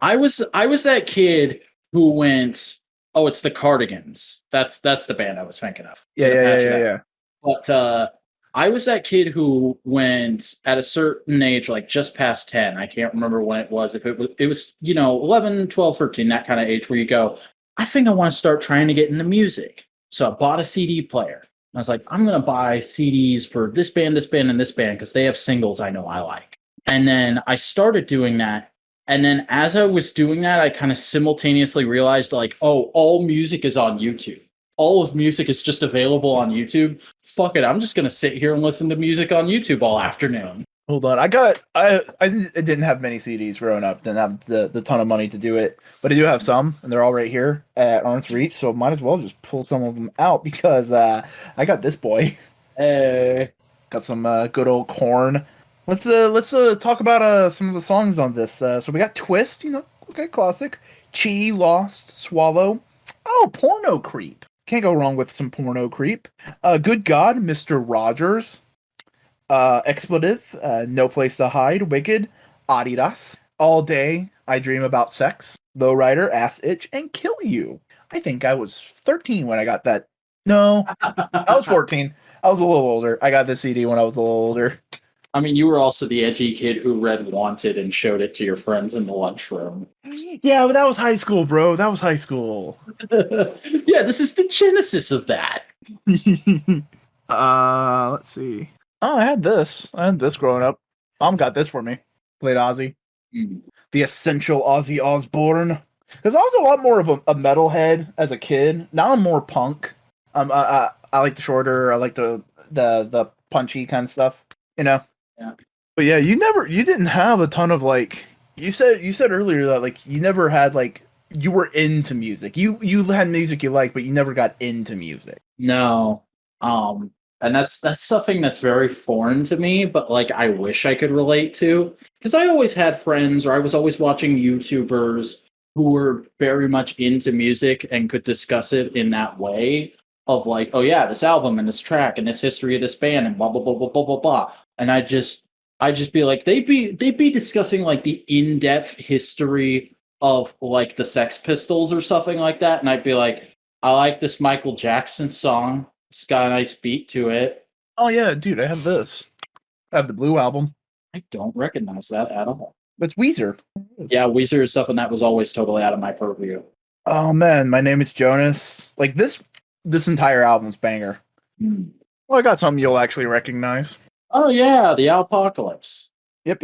I was that kid who went, oh, it's the Cardigans. That's the band I was thinking of. Yeah, The yeah, yeah, Patch of yeah, That. yeah. But I was that kid who went at a certain age, like just past 10. I can't remember when it was. If it was, 11, 12, 13, that kind of age where you go, I think I want to start trying to get into music. So I bought a CD player. I was like, I'm going to buy CDs for this band, and this band because they have singles I know I like. And then I started doing that. And then as I was doing that, I kind of simultaneously realized, like, oh, all music is on YouTube. All of music is just available on YouTube. Fuck it, I'm just gonna sit here and listen to music on YouTube all afternoon. Hold on, I didn't have many CDs growing up. Didn't have the ton of money to do it, but I do have some, and they're all right here at arm's reach. So might as well just pull some of them out because I got this boy. Hey. Got some good old corn. Let's talk about some of the songs on this. So we got Twist, okay, classic. Chi, Lost, Swallow. Oh, Porno Creep. Can't go wrong with some Porno Creep. Good God, Mr. Rogers. Expletive, No Place to Hide, Wicked, Adidas, All Day, I Dream About Sex, Lowrider, Ass Itch, and Kill You. I think I was 13 when I got that. No, I was 14. I was a little older. I got the CD when I was a little older. I mean, you were also the edgy kid who read Wanted and showed it to your friends in the lunchroom. Yeah, but that was high school, bro. That was high school. Yeah, this is the genesis of that. Let's see. Oh, I had this. I had this growing up. Mom got this for me. Played Ozzy. The essential Ozzy Osbourne. Because I was a lot more of a metalhead as a kid. Now I'm more punk. I like the shorter. I like the punchy kind of stuff. Yeah. But yeah, you didn't have a ton of like. You said earlier that like you never had like you were into music. You had music you liked, but you never got into music. No. And that's something that's very foreign to me, but like I wish I could relate to. Because I always had friends, or I was always watching YouTubers who were very much into music and could discuss it in that way of like, oh yeah, this album and this track and this history of this band and blah blah blah blah blah blah blah. And I just be like, they'd be discussing like the in-depth history of like the Sex Pistols or something like that, and I'd be like, I like this Michael Jackson song. It's got a nice beat to it. Oh yeah, dude, I have this. I have the Blue album. I don't recognize that at all. That's Weezer. Yeah, Weezer is something that was always totally out of my purview. Oh man, My Name is Jonas. Like this entire album's banger. Well, I got something you'll actually recognize. Oh yeah, the Alpocalypse. Yep.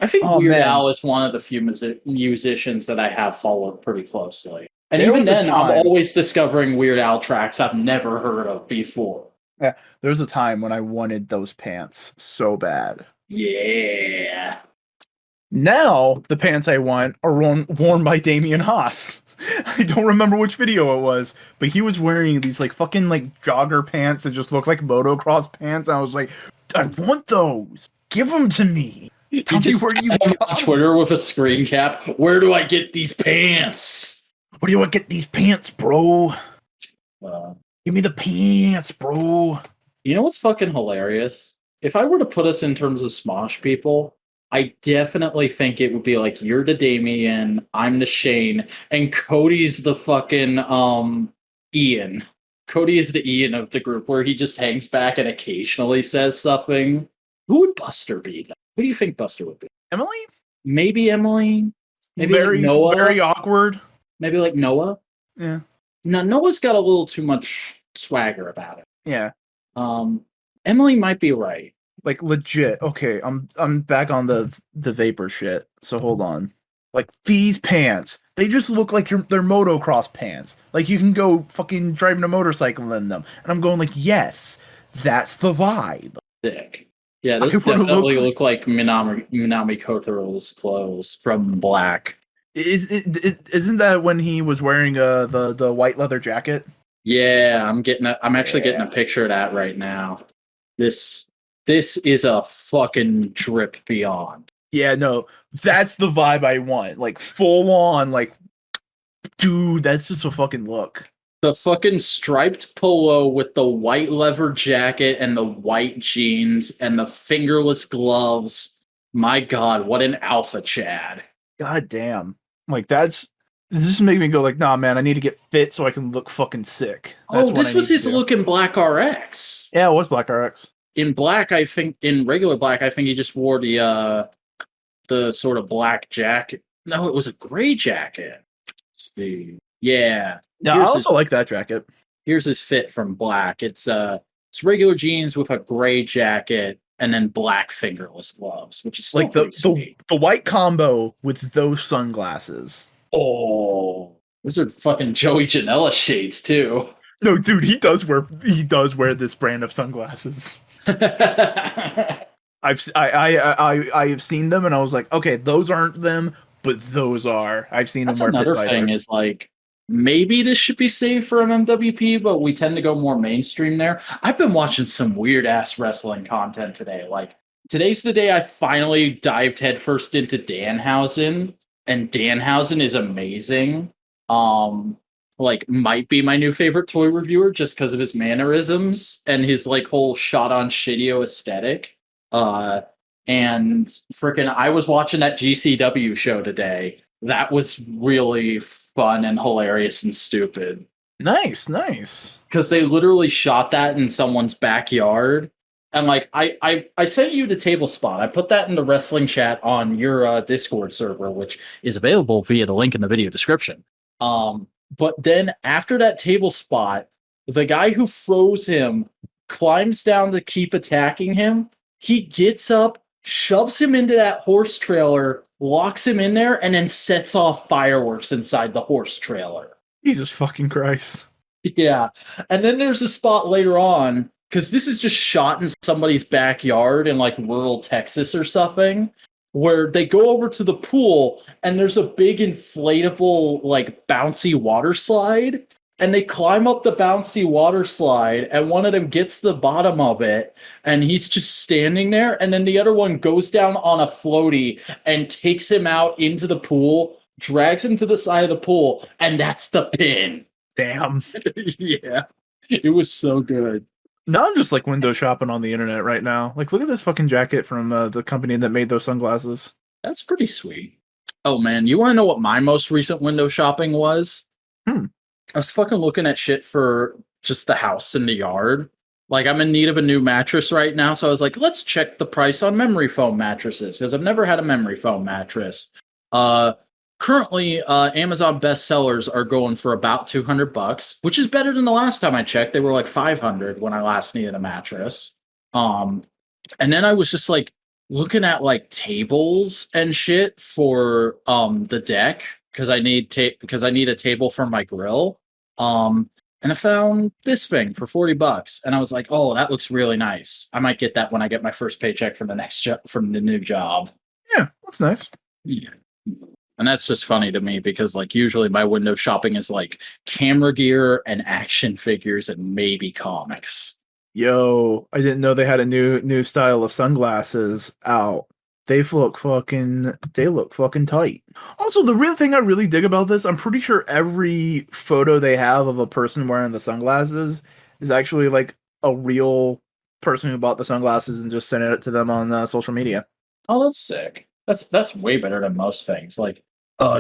I think Oh, Weird man. Al is one of the few musicians that I have followed pretty closely. And There even was a then, I'm time- always discovering Weird Al tracks I've never heard of before. Yeah, there was a time when I wanted those pants so bad. Yeah. Now the pants I want are worn by Damien Haas. I don't remember which video it was, but he was wearing these like fucking like jogger pants that just look like motocross pants. I was like, I want those. Give them to me. Tell me where you on got 'em. Twitter with a screen cap. Where do I get these pants? Where do I get these pants, bro? Uh, Give me the pants, bro. You know what's fucking hilarious? If I were to put us in terms of Smosh people, I definitely think it would be like you're the Damien, I'm the Shane, and Cody's the fucking Ian. Cody is the Ian of the group where he just hangs back and occasionally says something. Who would Buster be then? Who do you think Buster would be? Emily? Maybe Emily? Maybe Very, like Noah? very awkward. Maybe like Noah? Yeah. No, Noah's got a little too much swagger about it. Yeah. Emily might be right. Like legit. Okay, I'm back on the vapor shit. So hold on. Like these pants, they just look like they're motocross pants. Like you can go fucking driving a motorcycle in them. And I'm going like, yes, that's the vibe. Sick. Yeah, this I wanna definitely look like Minami Kotaro's clothes from Black. Isn't that when he was wearing the white leather jacket? Yeah, I'm actually getting a picture of that right now. This is a fucking drip beyond. Yeah, no, that's the vibe I want. Like full on, like, dude, that's just a fucking look. The fucking striped polo with the white leather jacket and the white jeans and the fingerless gloves. My God, what an alpha Chad. God damn. Like this just make me go like, nah, man, I need to get fit so I can look fucking sick. That's Oh, what this I was need to his do. look in Black RX. Yeah, it was Black RX. In black, I think in regular black, I think he just wore the sort of black jacket. No, it was a gray jacket. Let's see. Yeah. Yeah, I also like that jacket. Here's his fit from black. It's regular jeans with a gray jacket and then black fingerless gloves, which is still Like pretty sweet. the white combo with those sunglasses. Oh, those are fucking Joey Janela shades too. No, dude, he does wear this brand of sunglasses. I've seen them and I was like, okay, those aren't them, but those are. I've seen That's them wear another thing is like maybe this should be saved for MMWP, but we tend to go more mainstream there. I've been watching some weird ass wrestling content today. Like today's the day I finally dived headfirst into Danhausen, and Danhausen is amazing. Like might be my new favorite toy reviewer just because of his mannerisms and his like whole shot on shitio aesthetic. And freaking I was watching that GCW show today. That was really fun and hilarious and stupid. Nice. Because they literally shot that in someone's backyard. And like I sent you the table spot. I put that in the wrestling chat on your Discord server, which is available via the link in the video description. But then after that table spot, the guy who froze him climbs down to keep attacking him. He gets up, shoves him into that horse trailer, locks him in there, and then sets off fireworks inside the horse trailer. Jesus fucking Christ. Yeah. And then there's a spot later on, because this is just shot in somebody's backyard in like rural Texas or something, where they go over to the pool and there's a big inflatable, like bouncy water slide. And they climb up the bouncy water slide, and one of them gets to the bottom of it, and he's just standing there. And then the other one goes down on a floaty and takes him out into the pool, drags him to the side of the pool, and that's the pin. Damn. Yeah, it was so good. Now I'm just like window shopping on the internet right now. Like, look at this fucking jacket from the company that made those sunglasses. That's pretty sweet. Oh man, you want to know what my most recent window shopping was? I was fucking looking at shit for just the house and the yard. Like, I'm in need of a new mattress right now, so I was like, let's check the price on memory foam mattresses, because I've never had a memory foam mattress. Currently, Amazon bestsellers are going for about $200, which is better than the last time I checked. They were like $500 when I last needed a mattress. And then I was just like looking at like tables and shit for the deck, because I need a table for my grill. And I found this thing for $40, and I was like, "Oh, that looks really nice. I might get that when I get my first paycheck from from the new job." Yeah, looks nice. Yeah. And that's just funny to me because like usually my window shopping is like camera gear and action figures and maybe comics. Yo, I didn't know they had a new style of sunglasses out. They look fucking tight. Also, the real thing I really dig about this, I'm pretty sure every photo they have of a person wearing the sunglasses is actually like a real person who bought the sunglasses and just sent it to them on social media. Oh, that's sick. That's way better than most things. Like,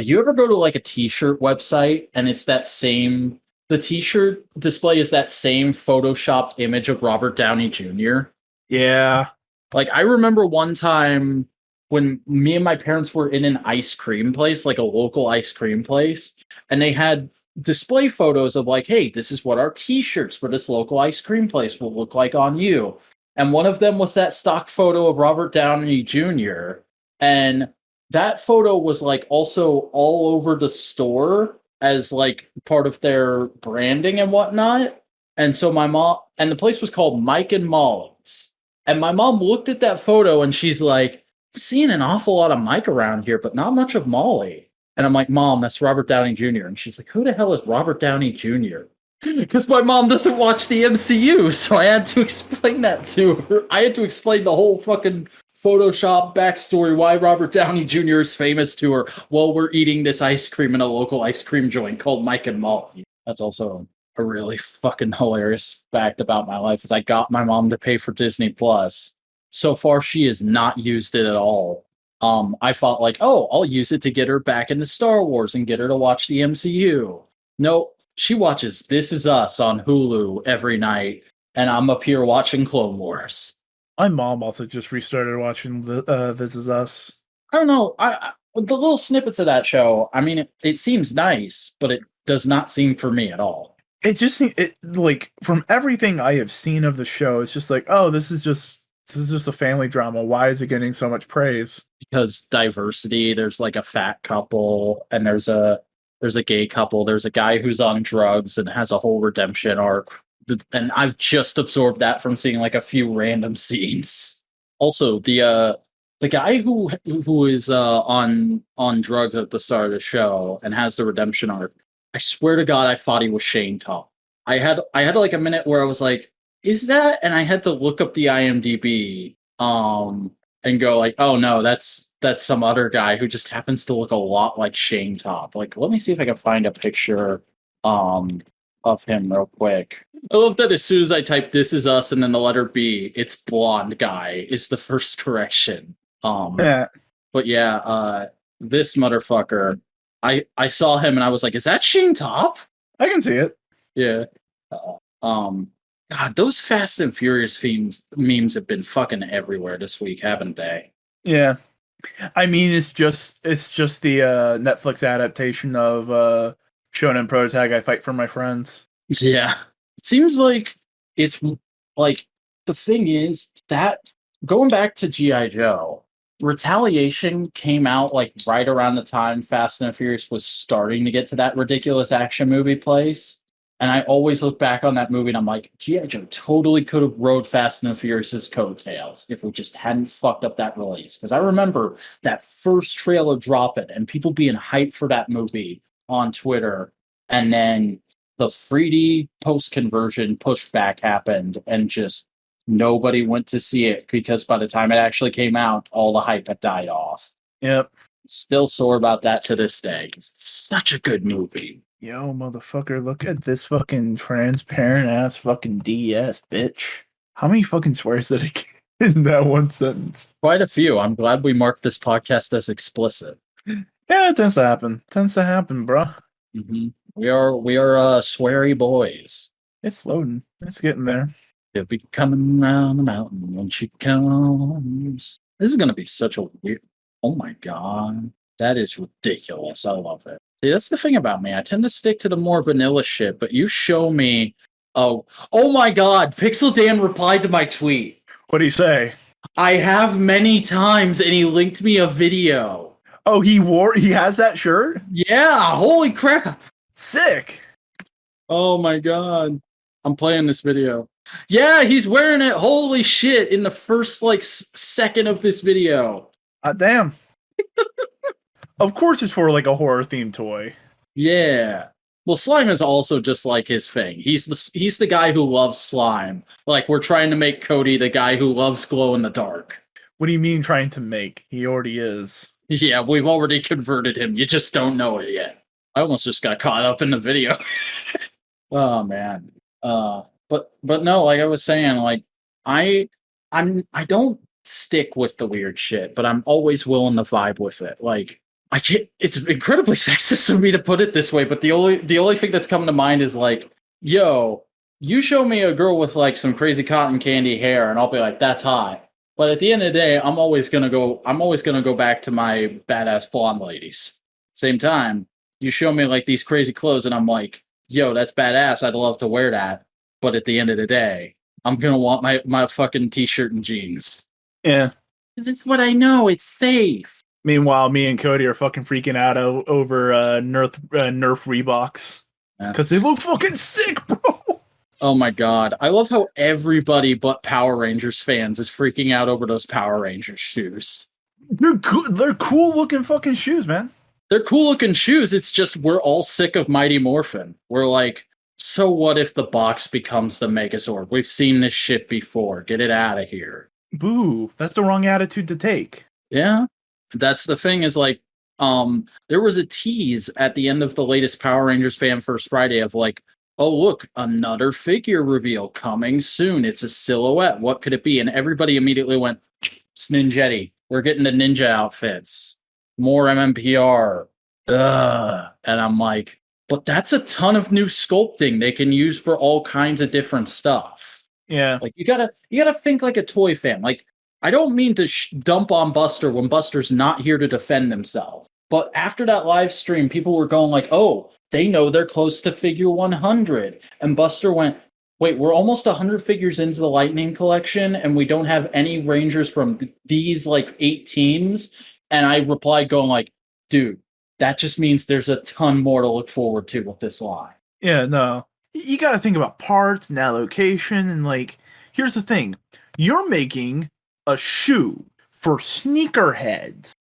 you ever go to like a t-shirt website and it's the t-shirt display is that same photoshopped image of Robert Downey Jr.? Yeah. Like, I remember one time when me and my parents were in an ice cream place, like a local ice cream place, and they had display photos of like, hey, this is what our t-shirts for this local ice cream place will look like on you. And one of them was that stock photo of Robert Downey Jr. And that photo was like also all over the store as like part of their branding and whatnot. And so my mom, and the place was called Mike and Molly's. And my mom looked at that photo and she's like, I'm seeing an awful lot of Mike around here, but not much of Molly. And I'm like, Mom, that's Robert Downey Jr. And she's like, who the hell is Robert Downey Jr.? Because my mom doesn't watch the MCU, so I had to explain that to her. I had to explain the whole fucking Photoshop backstory why Robert Downey Jr. is famous to her while we're eating this ice cream in a local ice cream joint called Mike and Molly. That's also a really fucking hilarious fact about my life is I got my mom to pay for Disney Plus. So far, she has not used it at all. I thought like, oh, I'll use it to get her back into Star Wars and get her to watch the MCU. Nope, she watches This Is Us on Hulu every night, and I'm up here watching Clone Wars. My mom also just restarted watching This Is Us. I don't know. The little snippets of that show. I mean, it seems nice, but it does not seem for me at all. It just seems like from everything I have seen of the show, it's just like, oh, this is just a family drama. Why is it getting so much praise? Because diversity. There's like a fat couple, and there's a gay couple. There's a guy who's on drugs and has a whole redemption arc. And I've just absorbed that from seeing like a few random scenes. Also, the guy who is on drugs at the start of the show and has the redemption arc, I swear to God, I thought he was Shane Top. I had like a minute where I was like, is that? And I had to look up the IMDb and go like, oh no, that's some other guy who just happens to look a lot like Shane Top. Like, let me see if I can find a picture of him real quick. I love that as soon as I type "This Is Us" and then the letter B, it's blonde guy is the first correction. Yeah. But yeah, this motherfucker, I saw him and I was like, is that Shane Top? I can see it. Yeah. God, those Fast and Furious memes have been fucking everywhere this week, haven't they? Yeah. I mean, it's just the Netflix adaptation of Shonen Pro Tag I Fight for My Friends. Yeah. It seems like it's like the thing is that going back to G.I. Joe, Retaliation came out like right around the time Fast and Furious was starting to get to that ridiculous action movie place. And I always look back on that movie and I'm like, G.I. Joe totally could have rode Fast and Furious's coattails if we just hadn't fucked up that release. Because I remember that first trailer dropping and people being hyped for that movie on Twitter. And then the 3D post-conversion pushback happened and just nobody went to see it because by the time it actually came out, all the hype had died off. Yep. Still sore about that to this day. It's such a good movie. Yo, motherfucker, look at this fucking transparent ass fucking DS, bitch. How many fucking swears did I get in that one sentence? Quite a few. I'm glad we marked this podcast as explicit. Yeah, it tends to happen. Bruh. Mm-hmm. We are sweary boys. It's loading. It's getting there. They'll be coming around the mountain when she comes. This is gonna be such a weird. Oh my god, that is ridiculous. I love it. See, that's the thing about me. I tend to stick to the more vanilla shit, but you show me. Oh my god, Pixel Dan replied to my tweet. What'd he say? I have many times, and he linked me a video. Oh, he has that shirt? Yeah, holy crap. Sick. Oh my god. I'm playing this video. Yeah, he's wearing it. Holy shit. In the first like second of this video. Damn. Of course it's for like a horror themed toy. Yeah. Well, slime is also just like his thing. He's the guy who loves slime. Like we're trying to make Cody the guy who loves glow in the dark. What do you mean trying to make? He already is. Yeah, we've already converted him. You just don't know it yet. I almost just got caught up in the video. Oh man. But no, like I was saying, like I don't stick with the weird shit, but I'm always willing to vibe with it. Like I can't. It's incredibly sexist of me to put it this way, but the only thing that's coming to mind is like, yo, you show me a girl with like some crazy cotton candy hair, and I'll be like, that's hot. But at the end of the day, I'm always gonna go back to my badass blonde ladies. Same time, you show me like these crazy clothes, and I'm like, yo, that's badass. I'd love to wear that. But at the end of the day, I'm gonna want my fucking t-shirt and jeans. Yeah, because it's what I know. It's safe. Meanwhile, me and Cody are fucking freaking out over Nerf Reeboks because they look fucking sick, bro. Oh my god, I love how everybody but Power Rangers fans is freaking out over those Power Rangers shoes. They're good. They're cool looking fucking shoes, man. They're cool looking shoes. It's just we're all sick of Mighty Morphin. We're like, so what if the box becomes the Megazord? We've seen this shit before. Get it out of here. Boo, that's the wrong attitude to take. Yeah. That's the thing is like, there was a tease at the end of the latest Power Rangers Fan First Friday of like, oh, look, another figure reveal coming soon. It's a silhouette. What could it be? And everybody immediately went, it's Ninjetti. We're getting the ninja outfits. More MMPR. Ugh. And I'm like, but that's a ton of new sculpting they can use for all kinds of different stuff. Yeah. Like you gotta think like a toy fan. Like I don't mean to dump on Buster when Buster's not here to defend himself. But after that live stream, people were going like, "Oh, they know they're close to figure 100," and Buster went, "Wait, we're almost 100 figures into the Lightning collection, and we don't have any Rangers from these like 8 teams." And I replied, going like, "Dude, that just means there's a ton more to look forward to with this line." Yeah, no. You got to think about parts and allocation. And, like, here's the thing. You're making a shoe for sneakerheads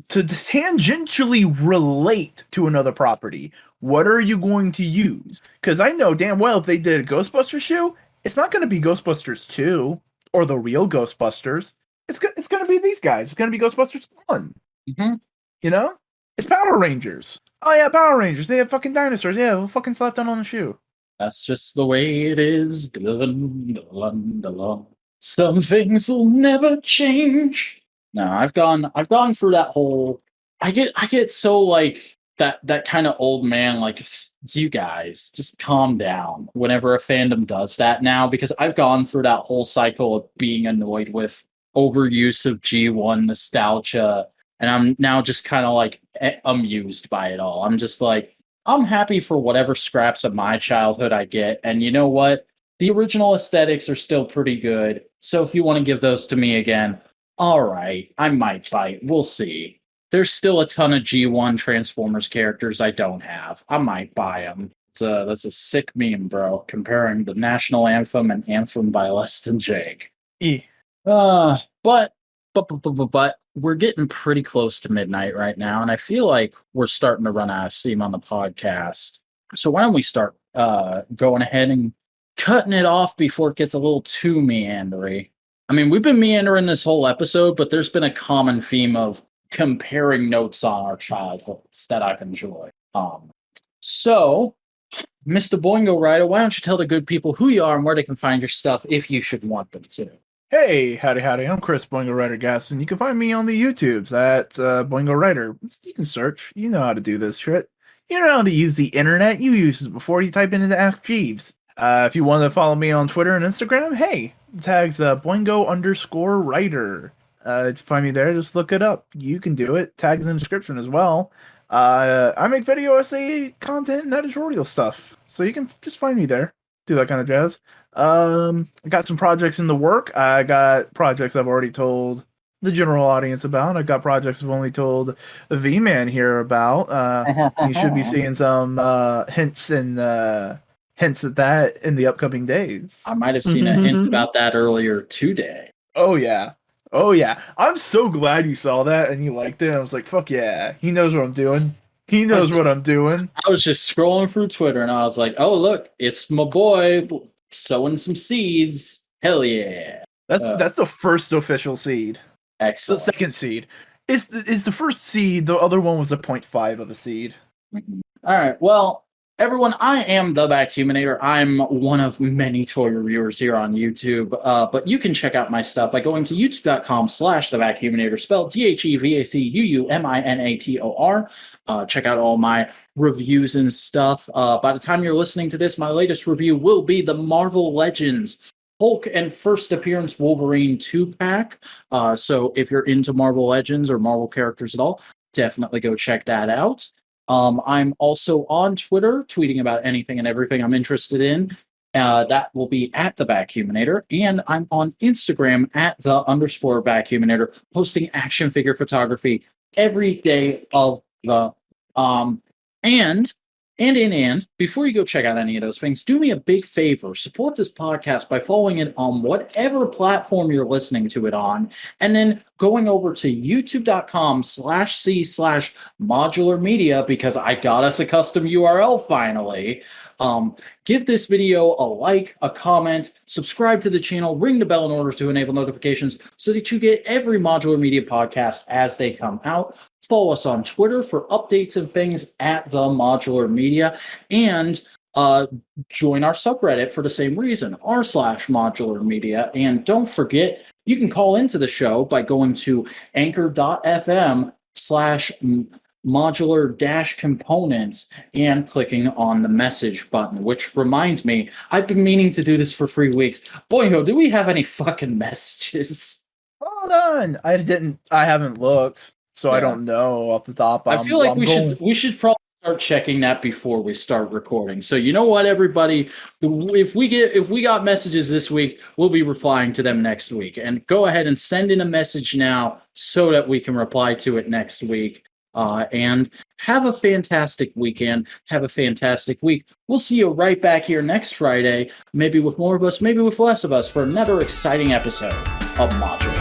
to tangentially relate to another property. What are you going to use? Because I know damn well if they did a Ghostbusters shoe, it's not going to be Ghostbusters 2 or the real Ghostbusters. It's going to be these guys. It's going to be Ghostbusters 1. Mm-hmm. You know? It's Power Rangers. Oh, yeah, Power Rangers. They have fucking dinosaurs. Yeah, we'll fucking slap that on the shoe. That's just the way it is. Dun, dun, dun. Some things will never change. No, I've gone through that whole. I get so like that kind of old man. Like you guys, just calm down. Whenever a fandom does that now, because I've gone through that whole cycle of being annoyed with overuse of G1 nostalgia, and I'm now just kind of like amused by it all. I'm just like. I'm happy for whatever scraps of my childhood I get. And you know what? The original aesthetics are still pretty good. So if you want to give those to me again, all right, I might bite. We'll see. There's still a ton of G1 Transformers characters I don't have. I might buy them. That's a sick meme, bro, comparing the national anthem and Anthem by Less Than Jake. But we're getting pretty close to midnight right now, and I feel like we're starting to run out of steam on the podcast. So why don't we start going ahead and cutting it off before it gets a little too meandery? I mean, we've been meandering this whole episode, but there's been a common theme of comparing notes on our childhoods that I've enjoyed. So, Mr. Boingo Rider, why don't you tell the good people who you are and where they can find your stuff if you should want them to? Hey, howdy. I'm Chris Boingo Writer Gaston. You can find me on the YouTubes at Boingo Writer. You can search. You know how to do this shit. You know how to use the internet. You used it before. You type it into Ask Jeeves. If you want to follow me on Twitter and Instagram, hey, tags Boingo_writer. Find me there. Just look it up. You can do it. Tags in the description as well. I make video essay content and editorial stuff, so you can just find me there. Do that kind of jazz. I got some projects in the work. I got projects I've already told the general audience about. I got projects I've only told the V-Man here about. You should be seeing some hints at that in the upcoming days. I might have seen a hint about that earlier today. Oh yeah. I'm so glad you saw that and you liked it. I was like, fuck yeah. He knows what I'm doing. I was just scrolling through Twitter and I was like, oh look, it's my boy sowing some seeds. Hell yeah. That's the first official seed. Excellent. The second seed. It's the first seed. The other one was a 0.5 of a seed. Mm-hmm. All right. Well, everyone, I am the Vacuuminator. I'm one of many toy reviewers here on YouTube, but you can check out my stuff by going to youtube.com/thevacuuminator, spelled TheVacuuminator. Check out all my reviews and stuff. By the time you're listening to this, my latest review will be the Marvel Legends Hulk and First Appearance Wolverine 2-pack. So if you're into Marvel Legends or Marvel characters at all, definitely go check that out. I'm also on Twitter, tweeting about anything and everything I'm interested in. That will be at the Vacuuminator. And I'm on Instagram at _Vacuuminator, posting action figure photography every day of the and before you go check out any of those things, do me a big favor. Support this podcast by following it on whatever platform you're listening to it on, and then going over to youtube.com/c/modular media, because I got us a custom URL finally. Give this video a like, a comment, subscribe to the channel, ring the bell in order to enable notifications so that you get every Modular Media podcast as they come out. Follow us on Twitter for updates and things at the Modular Media, and join our subreddit for the same reason, r/modular media. And don't forget, you can call into the show by going to anchor.fm/modular-components and clicking on the message button, which reminds me, I've been meaning to do this for 3 weeks. Boingo, do we have any fucking messages? Hold on. I haven't looked, so I don't know off the top. I feel like we should probably start checking that before we start recording. So you know what, everybody, if we got messages this week, we'll be replying to them next week. And go ahead and send in a message now so that we can reply to it next week. And have a fantastic weekend. Have a fantastic week. We'll see you right back here next Friday, maybe with more of us, maybe with less of us, for another exciting episode of Modular.